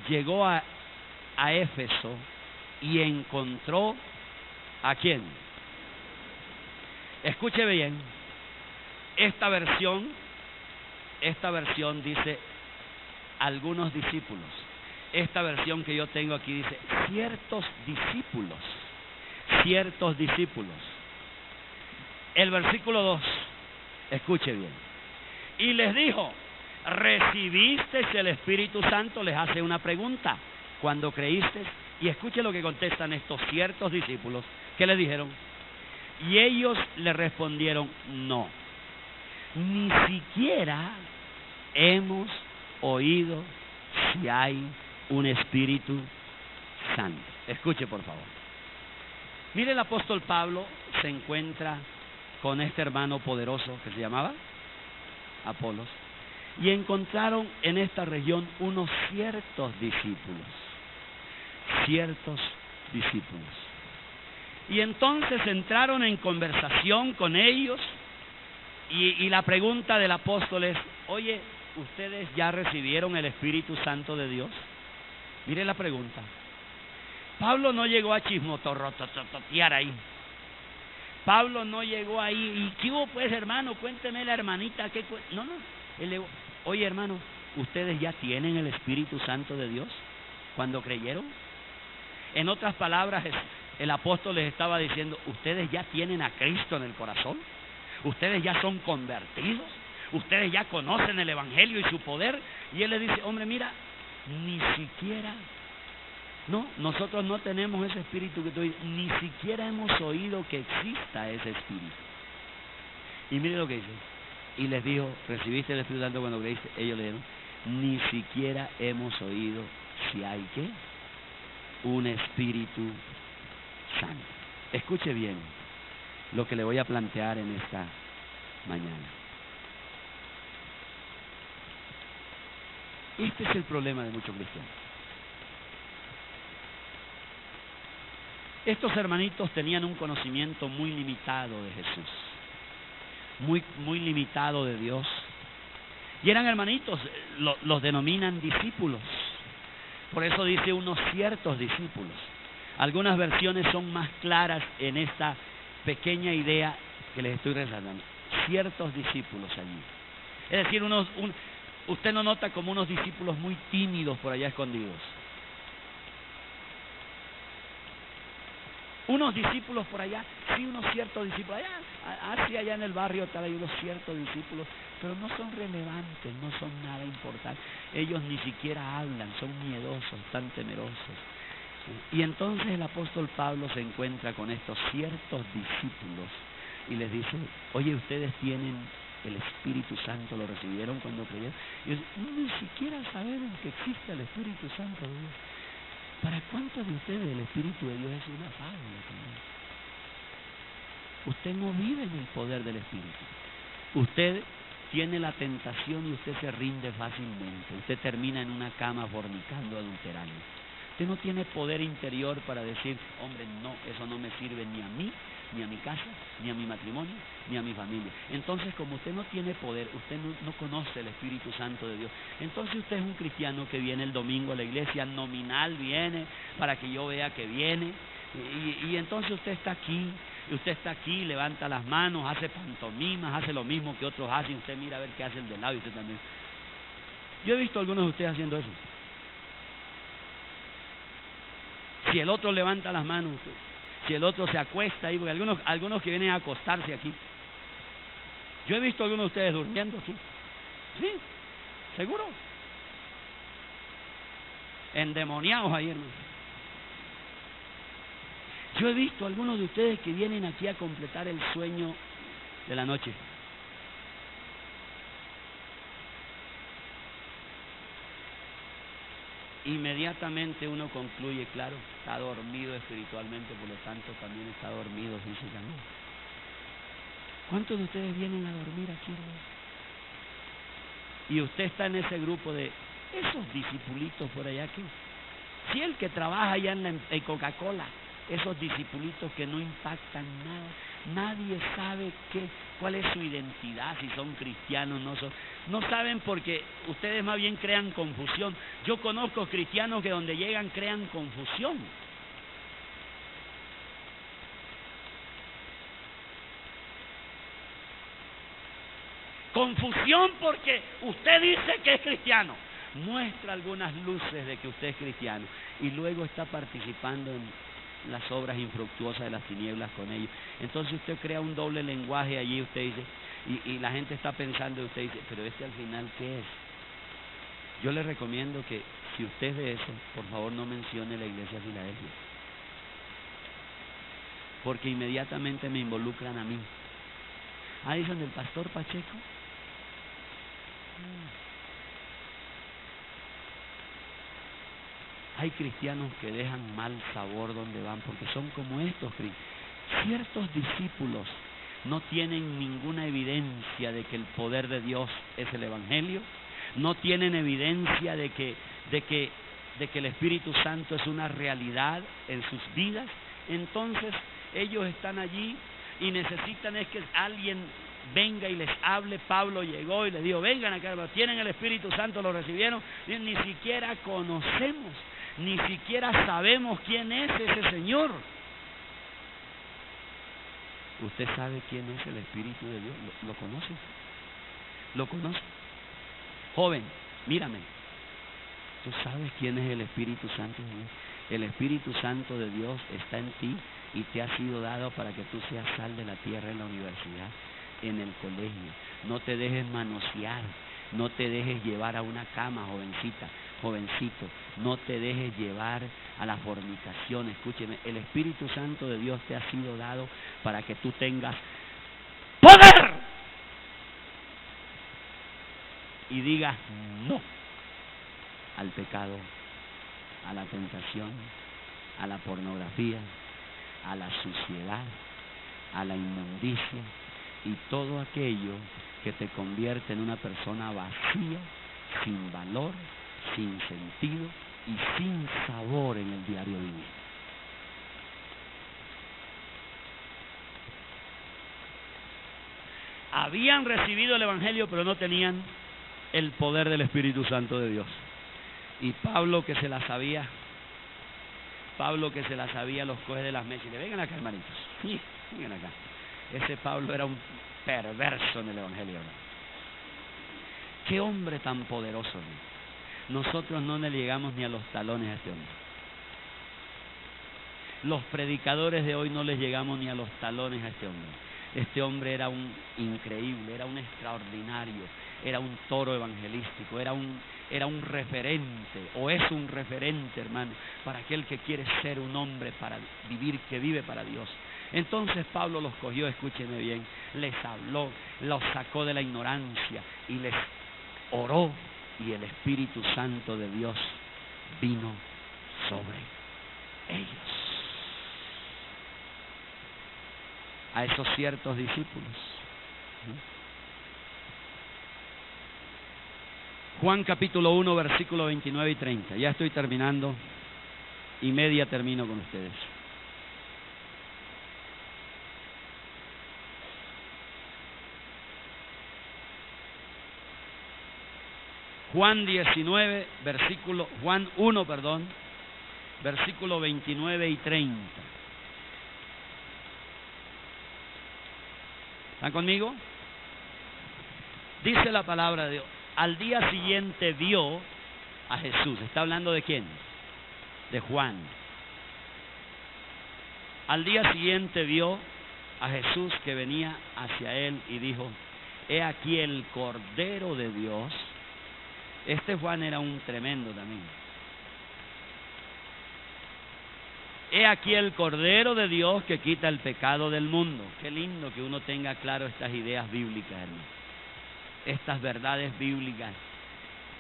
llegó a Éfeso y encontró ¿a quién? Escuche bien, esta versión dice algunos discípulos. Esta versión que yo tengo aquí dice ciertos discípulos. El versículo 2, escuche bien. Y les dijo, ¿recibiste el Espíritu Santo? Les hace una pregunta. Cuando creíste, y escuche lo que contestan estos ciertos discípulos. ¿Qué le dijeron? Y ellos le respondieron, no, ni siquiera hemos oído si hay un Espíritu Santo. Escuche por favor. Mire, el apóstol Pablo se encuentra con este hermano poderoso que se llamaba Apolos, y encontraron en esta región unos ciertos discípulos. Y entonces entraron en conversación con ellos y la pregunta del apóstol es, oye, ¿ustedes ya recibieron el Espíritu Santo de Dios? Mire la pregunta. Pablo no llegó a chismotorrototear ahí. Pablo no llegó ahí. ¿Y qué hubo pues, hermano? Cuénteme la hermanita. No. Él le, oye, hermano, ¿ustedes ya tienen el Espíritu Santo de Dios cuando creyeron? En otras palabras, el apóstol les estaba diciendo, ¿ustedes ya tienen a Cristo en el corazón? ¿Ustedes ya son convertidos? ¿Ustedes ya conocen el Evangelio y su poder? Y él le dice, hombre, mira, ni siquiera No, nosotros no tenemos ese espíritu que tú dices, ni siquiera hemos oído que exista ese espíritu. Y mire lo que dice. Y les dijo, ¿recibiste el Espíritu Santo cuando creíste? Ellos le dijeron, ni siquiera hemos oído si hay ¿qué? Un Espíritu Santo. Escuche bien lo que le voy a plantear en esta mañana. Este es el problema de muchos cristianos. Estos hermanitos tenían un conocimiento muy limitado de Jesús, muy limitado de Dios. Y eran hermanitos, los denominan discípulos. Por eso dice unos ciertos discípulos. Algunas versiones son más claras en esta pequeña idea que les estoy resaltando. Ciertos discípulos allí. Es decir, usted no nota como unos discípulos muy tímidos por allá escondidos. Unos discípulos por allá, sí, unos ciertos discípulos. Allá en el barrio tal hay unos ciertos discípulos, pero no son relevantes, no son nada importante. Ellos ni siquiera hablan, son miedosos, están temerosos. Y entonces el apóstol Pablo se encuentra con estos ciertos discípulos y les dice, oye, ustedes tienen el Espíritu Santo, ¿lo recibieron cuando creyeron? Y ellos, ni siquiera saben que existe el Espíritu Santo de Dios. ¿Para cuántos de ustedes el Espíritu de Dios es una fábula también? Usted no vive en el poder del Espíritu. Usted tiene la tentación y usted se rinde fácilmente. Usted termina en una cama fornicando, adulterando. Usted no tiene poder interior para decir, hombre, no, eso no me sirve ni a mí, ni a mi casa, ni a mi matrimonio, ni a mi familia. Entonces, como usted no tiene poder, usted no conoce el Espíritu Santo de Dios. Entonces usted es un cristiano que viene el domingo a la iglesia, nominal viene, para que yo vea que viene. Y entonces usted está aquí, levanta las manos, hace pantomimas, hace lo mismo que otros hacen. Usted mira a ver qué hacen del lado y usted también. Yo he visto a algunos de ustedes haciendo eso. Si el otro levanta las manos, si el otro se acuesta ahí, porque algunos que vienen a acostarse aquí. Yo he visto a algunos de ustedes durmiendo aquí. Sí, seguro. Endemoniados ahí, hermano. Yo he visto a algunos de ustedes que vienen aquí a completar el sueño de la noche. Inmediatamente uno concluye, claro, está dormido espiritualmente, por lo tanto también está dormido físicamente. ¿Cuántos de ustedes vienen a dormir aquí, hermano? Y usted está en ese grupo de esos discipulitos por allá que, si el que trabaja allá en Coca-Cola, esos discipulitos que no impactan nada, nadie sabe cuál es su identidad, si son cristianos, no saben, porque ustedes más bien crean confusión. Yo conozco cristianos que donde llegan crean confusión. Confusión porque usted dice que es cristiano, muestra algunas luces de que usted es cristiano y luego está participando en las obras infructuosas de las tinieblas con ellos. Entonces usted crea un doble lenguaje allí, usted dice, y la gente está pensando, y usted dice, pero al final, ¿qué es? Yo le recomiendo que si usted es de eso, por favor no mencione la iglesia de Filadelfia, porque inmediatamente me involucran a mí. Dicen del pastor Pacheco. Hay cristianos que dejan mal sabor donde van, porque son como estos ciertos discípulos. No tienen ninguna evidencia de que el poder de Dios es el Evangelio. No tienen evidencia de que el Espíritu Santo es una realidad en sus vidas. Entonces ellos están allí y necesitan es que alguien venga y les hable. Pablo llegó y les dijo, vengan acá, tienen el Espíritu Santo, lo recibieron. Y ni siquiera conocemos, ni siquiera sabemos quién es ese Señor. ¿Usted sabe quién es el Espíritu de Dios? ¿Lo conoce? ¿Lo conoce? Joven, mírame. ¿Tú sabes quién es el Espíritu Santo de Dios? El Espíritu Santo de Dios está en ti y te ha sido dado para que tú seas sal de la tierra en la universidad, en el colegio. No te dejes manosear. No te dejes llevar a una cama, jovencita, jovencito. No te dejes llevar a la fornicación. Escúcheme, el Espíritu Santo de Dios te ha sido dado para que tú tengas poder y digas no al pecado, a la tentación, a la pornografía, a la suciedad, a la inmundicia y todo aquello que te convierte en una persona vacía, sin valor, sin sentido y sin sabor en el diario vivir. Habían recibido el Evangelio, pero no tenían el poder del Espíritu Santo de Dios. Y Pablo, que se la sabía, los coge de las mesas y le vengan acá, hermanitos, vengan acá. Ese Pablo era un perverso en el Evangelio, ¿no? Qué hombre tan poderoso, ¿no? Nosotros no le llegamos ni a los talones a este hombre. Los predicadores de hoy no les llegamos ni a los talones a este hombre. Este hombre era un increíble, era un extraordinario, era un toro evangelístico, era un referente, o es un referente, hermano, para aquel que quiere ser un hombre para vivir, que vive para Dios. Entonces Pablo los cogió, escúchenme bien, les habló, los sacó de la ignorancia y les oró, y el Espíritu Santo de Dios vino sobre ellos. A esos ciertos discípulos. Juan capítulo 1, versículo 29 y 30. Ya estoy terminando y media termino con ustedes. Juan 1, versículo 29 y 30. ¿Están conmigo? Dice la palabra de Dios. Al día siguiente vio a Jesús. ¿Está hablando de quién? De Juan. Al día siguiente vio a Jesús que venía hacia él y dijo: he aquí el Cordero de Dios. Este Juan era un tremendo también. He aquí el Cordero de Dios que quita el pecado del mundo. Qué lindo que uno tenga claro estas ideas bíblicas, hermano. Estas verdades bíblicas.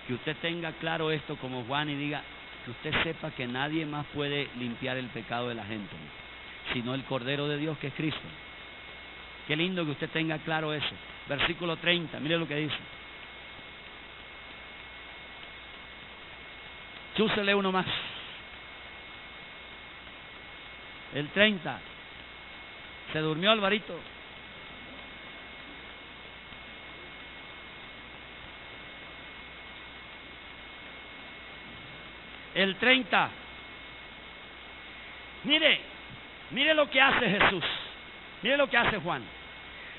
Que usted tenga claro esto como Juan y diga, que usted sepa que nadie más puede limpiar el pecado de la gente, sino el Cordero de Dios que es Cristo. Qué lindo que usted tenga claro eso. Versículo 30, mire lo que dice. Chúsele uno más. El 30. Se durmió Alvarito. El 30. Mire lo que hace Jesús. Mire lo que hace Juan.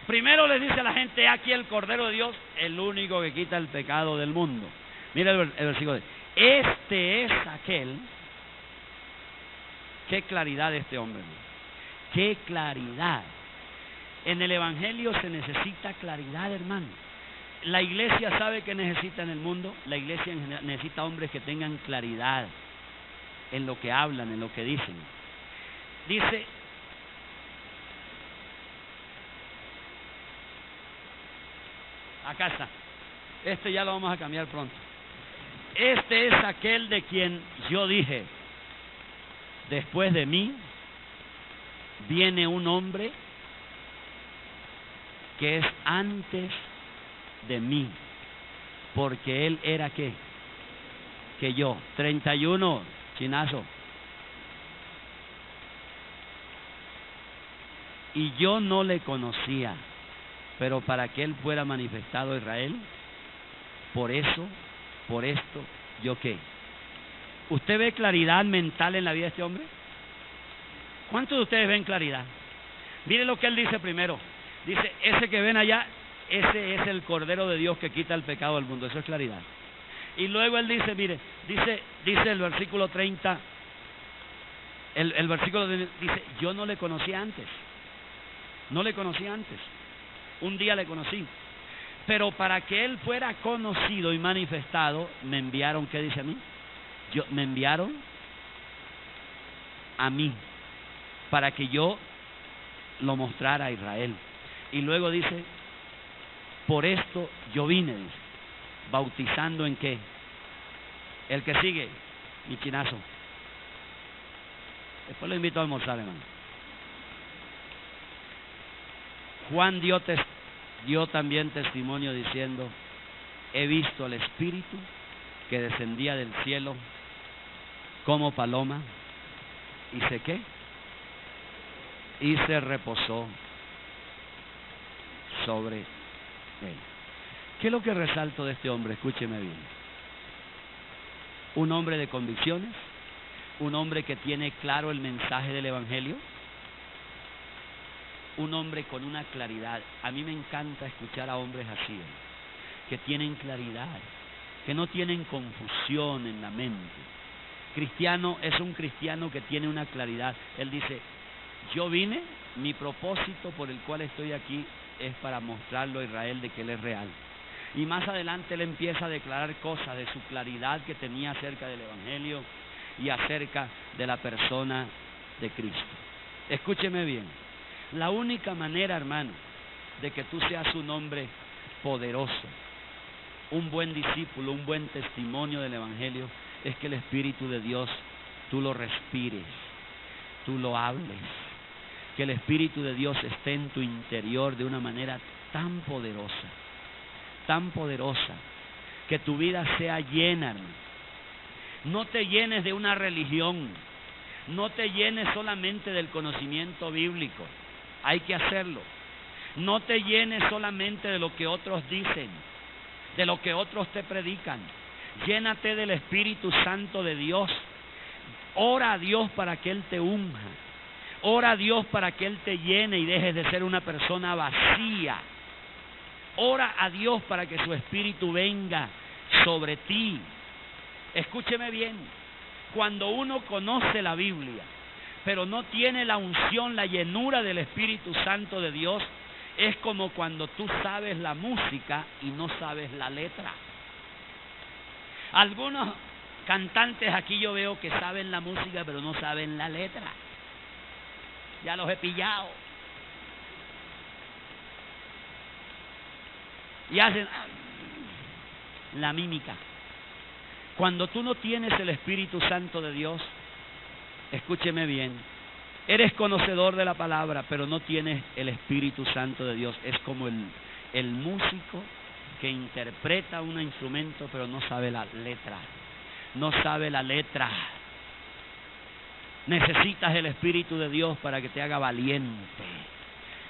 Primero le dice a la gente: aquí el Cordero de Dios, el único que quita el pecado del mundo. Mire el versículo. Este es aquel. Qué claridad de este hombre. Qué claridad. En el Evangelio se necesita claridad, hermano. La iglesia sabe que necesita en el mundo. La iglesia necesita hombres que tengan claridad en lo que hablan, en lo que dicen. Dice, acá está. Este ya lo vamos a cambiar pronto. Este es aquel de quien yo dije: después de mí viene un hombre que es antes de mí, porque él era ¿qué? Que yo. 31, chinazo. Y yo no le conocía, pero para que él fuera manifestado a Israel, por esto, ¿yo qué? ¿Usted ve claridad mental en la vida de este hombre? ¿Cuántos de ustedes ven claridad? Mire lo que él dice primero. Dice, ese que ven allá, ese es el Cordero de Dios que quita el pecado del mundo. Eso es claridad. Y luego él dice, mire, dice el versículo 30, el versículo dice, yo no le conocía antes. No le conocía antes. Un día le conocí. Pero para que Él fuera conocido y manifestado, me enviaron, ¿qué dice a mí? Me enviaron a mí, para que yo lo mostrara a Israel. Y luego dice, por esto yo vine, dice, bautizando ¿en qué? El que sigue, mi chinazo. Después lo invito a almorzar, hermano. Juan dio también testimonio diciendo, he visto al Espíritu que descendía del cielo como paloma, y sé qué, y se reposó sobre él. ¿Qué es lo que resalto de este hombre? Escúcheme bien. Un hombre de convicciones, un hombre que tiene claro el mensaje del Evangelio, un hombre con una claridad. A mí me encanta escuchar a hombres así, que tienen claridad, que no tienen confusión en la mente. Cristiano es un cristiano que tiene una claridad. Él dice, yo vine, mi propósito por el cual estoy aquí es para mostrarlo a Israel de que Él es real. Y más adelante Él empieza a declarar cosas de su claridad que tenía acerca del Evangelio y acerca de la persona de Cristo. Escúcheme bien, la única manera, hermano, de que tú seas un hombre poderoso, un buen discípulo, un buen testimonio del Evangelio, es que el Espíritu de Dios tú lo respires, tú lo hables, que el Espíritu de Dios esté en tu interior de una manera tan poderosa, que tu vida sea llena, hermano. No te llenes de una religión, no te llenes solamente del conocimiento bíblico, hay que hacerlo. No te llenes solamente de lo que otros dicen, de lo que otros te predican. Llénate del Espíritu Santo de Dios. Ora a Dios para que Él te unja. Ora a Dios para que Él te llene y dejes de ser una persona vacía. Ora a Dios para que su Espíritu venga sobre ti. Escúcheme bien, cuando uno conoce la Biblia, pero no tiene la unción, la llenura del Espíritu Santo de Dios, es como cuando tú sabes la música y no sabes la letra. Algunos cantantes aquí yo veo que saben la música, pero no saben la letra. Ya los he pillado. Y hacen la mímica. Cuando tú no tienes el Espíritu Santo de Dios, escúcheme bien, eres conocedor de la palabra, pero no tienes el Espíritu Santo de Dios. Es como el músico que interpreta un instrumento, pero no sabe la letra. No sabe la letra. Necesitas el Espíritu de Dios para que te haga valiente.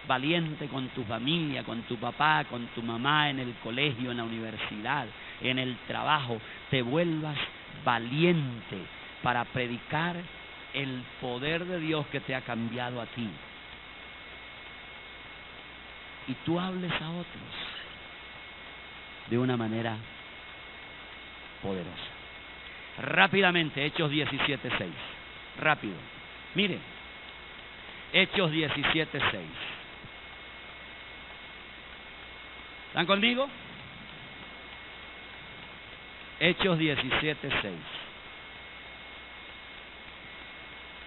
Valiente con tu familia, con tu papá, con tu mamá, en el colegio, en la universidad, en el trabajo. Te vuelvas valiente para predicar el poder de Dios que te ha cambiado a ti. Y tú hables a otros de una manera poderosa. Rápidamente, Hechos 17:6. Rápido. Mire, Hechos 17:6. ¿Están conmigo? Hechos 17:6.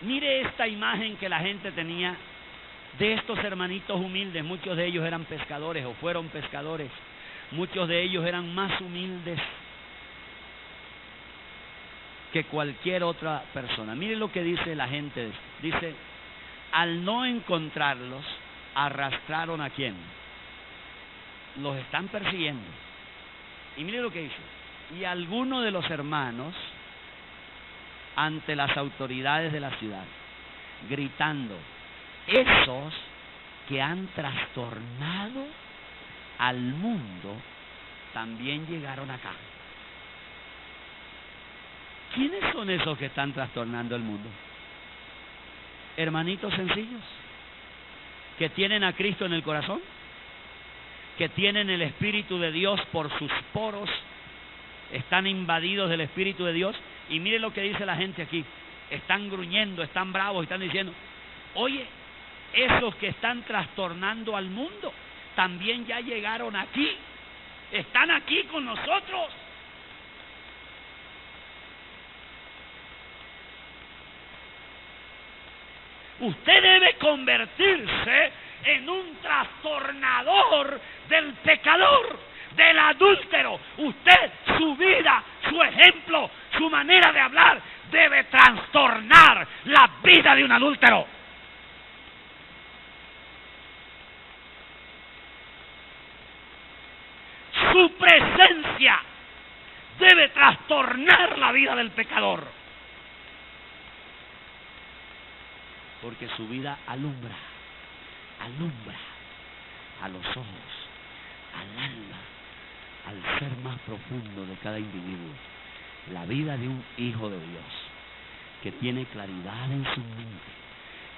Mire esta imagen que la gente tenía de estos hermanitos humildes. Muchos de ellos eran pescadores o fueron pescadores. Muchos de ellos eran más humildes que cualquier otra persona. Mire lo que dice la gente. Dice, al no encontrarlos, arrastraron ¿a quién? Los están persiguiendo. Y mire lo que dice. Y algunos de los hermanos, ante las autoridades de la ciudad, gritando, esos que han trastornado al mundo, también llegaron acá. ¿Quiénes son esos que están trastornando el mundo? Hermanitos sencillos, que tienen a Cristo en el corazón, que tienen el Espíritu de Dios por sus poros, están invadidos del Espíritu de Dios. Y mire lo que dice la gente aquí, están gruñendo, están bravos, están diciendo, oye, esos que están trastornando al mundo, también ya llegaron aquí. están aquí con nosotros. Usted debe convertirse en un trastornador del pecador, del adúltero. Usted, su vida, su ejemplo, su manera de hablar debe trastornar la vida de un adúltero. Su presencia debe trastornar la vida del pecador. Porque su vida alumbra a los ojos, al alma, al ser más profundo de cada individuo. La vida de un hijo de Dios que tiene claridad en su mente,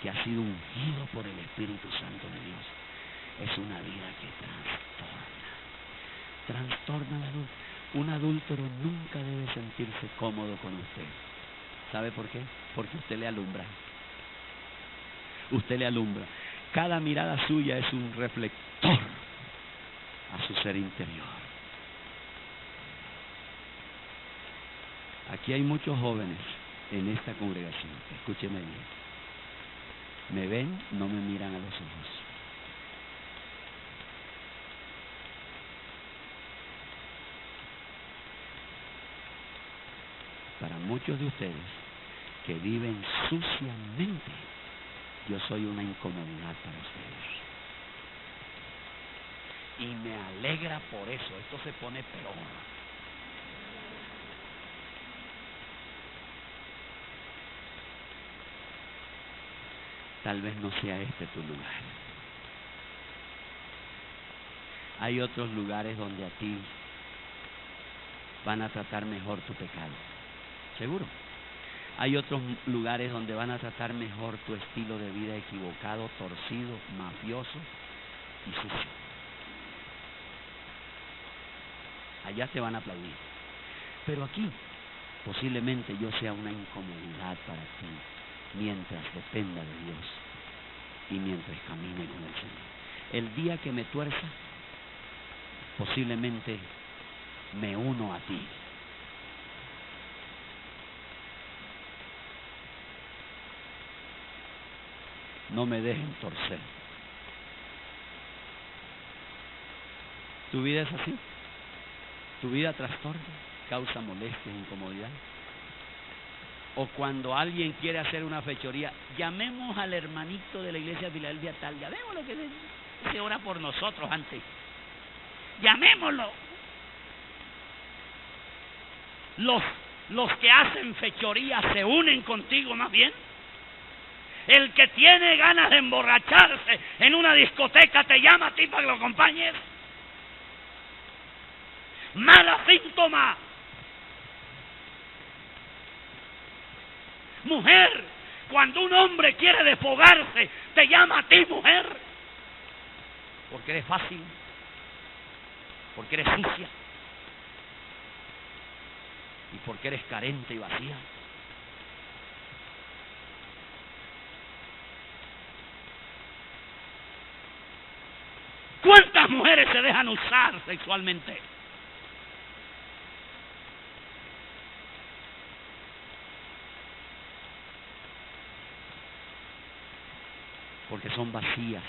que ha sido ungido por el Espíritu Santo de Dios, es una vida que trastorna al adulto. Un adúltero nunca debe sentirse cómodo con usted. ¿Sabe por qué? Porque usted le alumbra. Usted le alumbra. Cada mirada suya es un reflector a su ser interior. Aquí hay muchos jóvenes en esta congregación. Escúcheme bien. Me ven, no me miran a los ojos. Para muchos de ustedes que viven suciamente, yo soy una incomodidad para ustedes. Y me alegra por eso. Esto se pone peor. Tal vez no sea este tu lugar. Hay otros lugares donde a ti van a tratar mejor tu pecado. Seguro. Hay otros lugares donde van a tratar mejor tu estilo de vida equivocado, torcido, mafioso y sucio. Allá te van a aplaudir. Pero aquí posiblemente yo sea una incomodidad para ti mientras dependa de Dios y mientras camine con el Señor. El día que me tuerza, posiblemente me uno a ti. No me dejen torcer. ¿Tu vida es así? ¿Tu vida trastorna, causa molestia, incomodidad? O cuando alguien quiere hacer una fechoría, llamemos al hermanito de la iglesia de Filadelfia tal, llamémoslo que se ora por nosotros antes. Llamémoslo. Los que hacen fechoría se unen contigo más bien. El que tiene ganas de emborracharse en una discoteca te llama a ti para que lo acompañes. Mala síntoma. Mujer, cuando un hombre quiere desfogarse, te llama a ti, mujer. Porque eres fácil. Porque eres sucia. Y porque eres carente y vacía. ¿Cuántas mujeres se dejan usar sexualmente? Porque son vacías,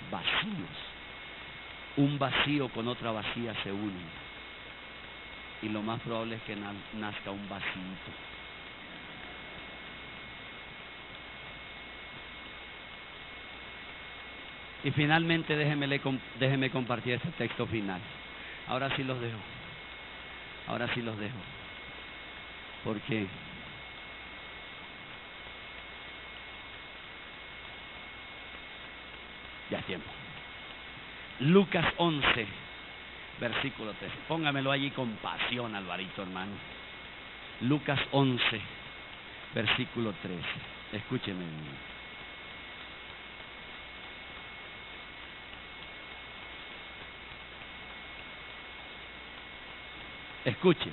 vacíos. Un vacío con otra vacía se unen. Y lo más probable es que nazca un vacío. Y finalmente déjeme compartir este texto final. Ahora sí los dejo. Porque ya es tiempo. Lucas 11, versículo 13. Póngamelo allí con pasión, Alvarito, hermano. Lucas 11, versículo 13. Escúcheme. Escuche,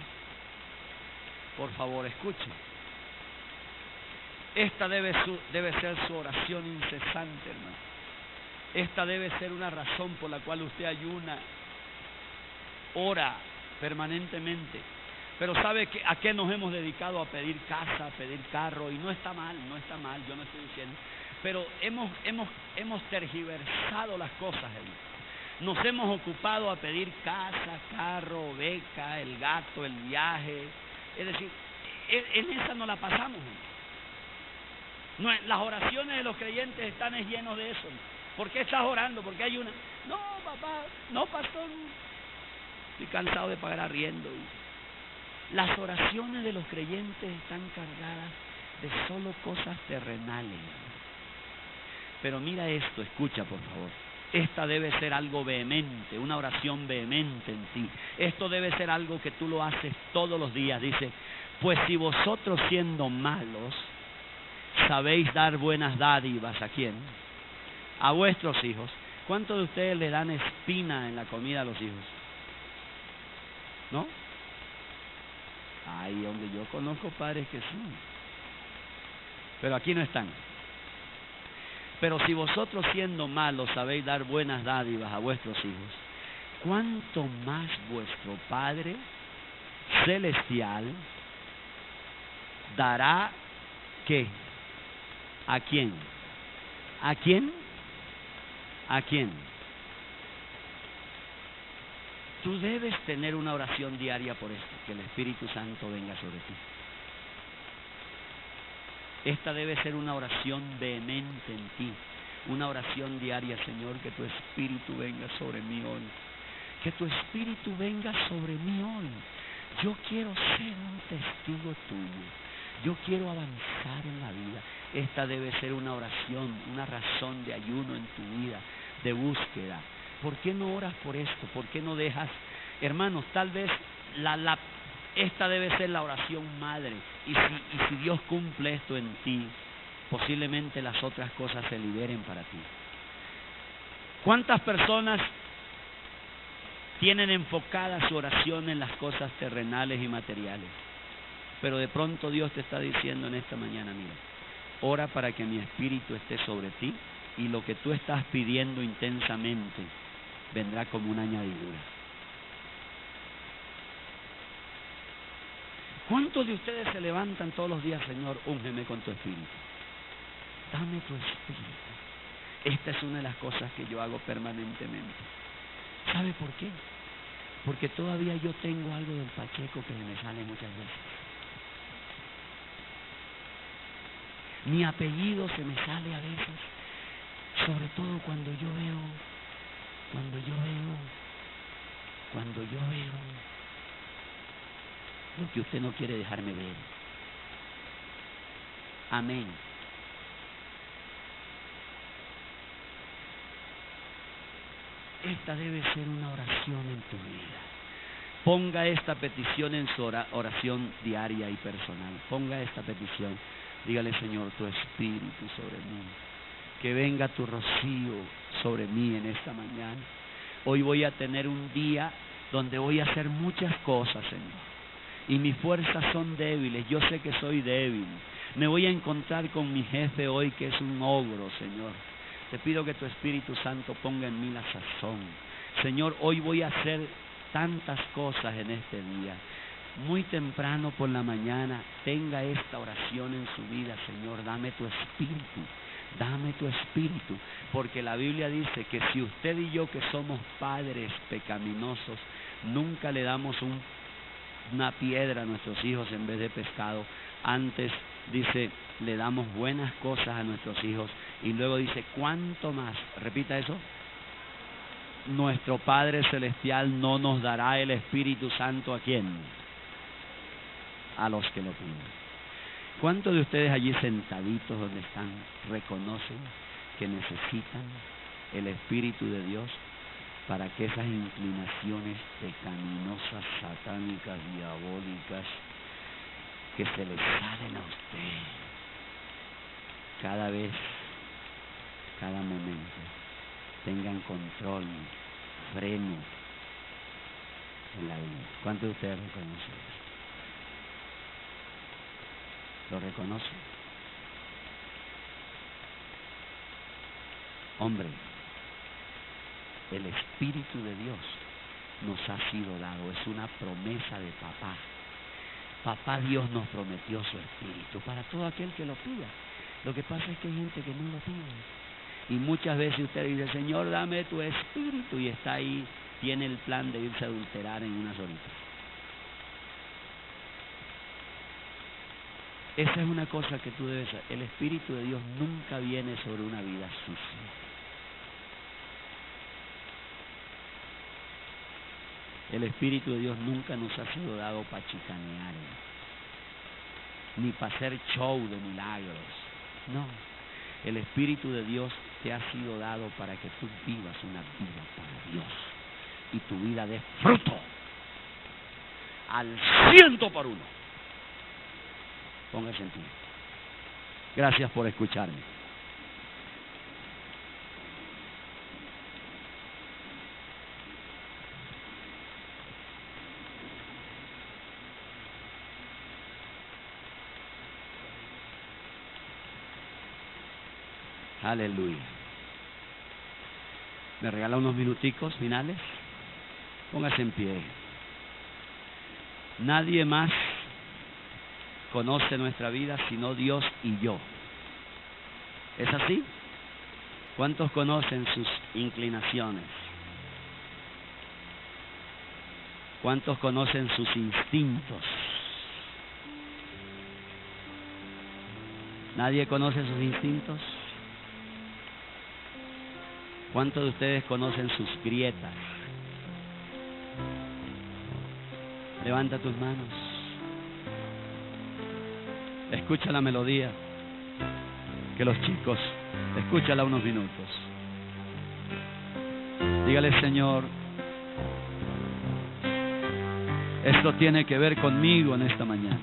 por favor, escuche. Esta debe ser su oración incesante, hermano. Esta debe ser una razón por la cual usted ayuna ora permanentemente. Pero ¿sabe a qué nos hemos dedicado? A pedir casa, a pedir carro, y no está mal, yo no estoy diciendo. Pero hemos tergiversado las cosas, hermano. Nos hemos ocupado a pedir casa, carro, beca, el gato, el viaje. Es decir, en esa no la pasamos. No, las oraciones de los creyentes están llenos de eso. ¿Por qué estás orando? Porque hay una. No, papá, no, pastor. Estoy cansado de pagar arriendo. Las oraciones de los creyentes están cargadas de solo cosas terrenales. Pero mira esto, escucha por favor. Esta debe ser algo vehemente, una oración vehemente en ti. Esto debe ser algo que tú lo haces todos los días. Dice, pues si vosotros siendo malos, sabéis dar buenas dádivas, ¿a quién? A vuestros hijos. ¿Cuántos de ustedes le dan espina en la comida a los hijos? ¿No? Ay, hombre, yo conozco padres que sí. Pero aquí no están. Pero si vosotros siendo malos sabéis dar buenas dádivas a vuestros hijos, ¿cuánto más vuestro Padre Celestial dará qué? ¿A quién? ¿A quién? ¿A quién? Tú debes tener una oración diaria por esto, que el Espíritu Santo venga sobre ti. Esta debe ser una oración vehemente en ti, una oración diaria, Señor, que tu Espíritu venga sobre mí hoy. Que tu Espíritu venga sobre mí hoy. Yo quiero ser un testigo tuyo. Yo quiero avanzar en la vida. Esta debe ser una oración, una razón de ayuno en tu vida, de búsqueda. ¿Por qué no oras por esto? ¿Por qué no dejas? Hermanos, tal vez esta debe ser la oración madre. Y si Dios cumple esto en ti, posiblemente las otras cosas se liberen para ti. ¿Cuántas personas tienen enfocada su oración en las cosas terrenales y materiales? Pero de pronto Dios te está diciendo en esta mañana, mira, ora para que mi Espíritu esté sobre ti y lo que tú estás pidiendo intensamente vendrá como una añadidura. ¿Cuántos de ustedes se levantan todos los días, Señor, úngeme con tu Espíritu? Dame tu Espíritu. Esta es una de las cosas que yo hago permanentemente. ¿Sabe por qué? Porque todavía yo tengo algo del Pacheco que me sale muchas veces. Mi apellido se me sale a veces, sobre todo cuando yo veo lo que usted no quiere dejarme ver. Amén. Esta debe ser una oración en tu vida. Ponga esta petición en su oración diaria y personal. Ponga esta petición. Dígale, Señor, tu Espíritu sobre mí. Que venga tu rocío sobre mí en esta mañana. Hoy voy a tener un día donde voy a hacer muchas cosas, Señor. Y mis fuerzas son débiles. Yo sé que soy débil. Me voy a encontrar con mi jefe hoy, que es un ogro, Señor. Te pido que tu Espíritu Santo ponga en mí la sazón. Señor, hoy voy a hacer tantas cosas en este día. Muy temprano por la mañana, tenga esta oración en su vida. Señor, dame tu Espíritu. Dame tu Espíritu. Porque la Biblia dice que si usted y yo, que somos padres pecaminosos, nunca le damos una piedra a nuestros hijos en vez de pescado. Antes dice, le damos buenas cosas a nuestros hijos. Y luego dice, ¿cuánto más? Repita eso. Nuestro Padre Celestial no nos dará el Espíritu Santo, ¿a quién? A los que lo piden. ¿Cuántos de ustedes allí sentaditos donde están reconocen que necesitan el Espíritu de Dios para que esas inclinaciones pecaminosas, satánicas, diabólicas, que se les salen a usted cada vz, cada momento, tengan control, freno en la vida? ¿Cuántos de ustedes reconocen eso? ¿Lo reconocen? Hombre, el Espíritu de Dios nos ha sido dado. Es una promesa de papá. Papá Dios nos prometió su Espíritu para todo aquel que lo pida. Lo que pasa es que hay gente que no lo pide. Y muchas veces usted dice, Señor, dame tu Espíritu, y está ahí, tiene el plan de irse a adulterar en unas horitas. Esa es una cosa que tú debes saber. El Espíritu de Dios nunca viene sobre una vida sucia. El Espíritu de Dios nunca nos ha sido dado para chicanear, ni para hacer show de milagros. No, el Espíritu de Dios te ha sido dado para que tú vivas una vida para Dios y tu vida dé fruto al 100%. Póngase en pie. Gracias por escucharme. Aleluya. ¿Me regala unos minuticos finales? Póngase en pie. Nadie más conoce nuestra vida sino Dios y yo. ¿Es así? ¿Cuántos conocen sus inclinaciones? ¿Cuántos conocen sus instintos? ¿Nadie conoce sus instintos? ¿Cuántos de ustedes conocen sus grietas? Levanta tus manos. Escucha la melodía. Que los chicos, escúchala unos minutos. Dígale, Señor, esto tiene que ver conmigo en esta mañana.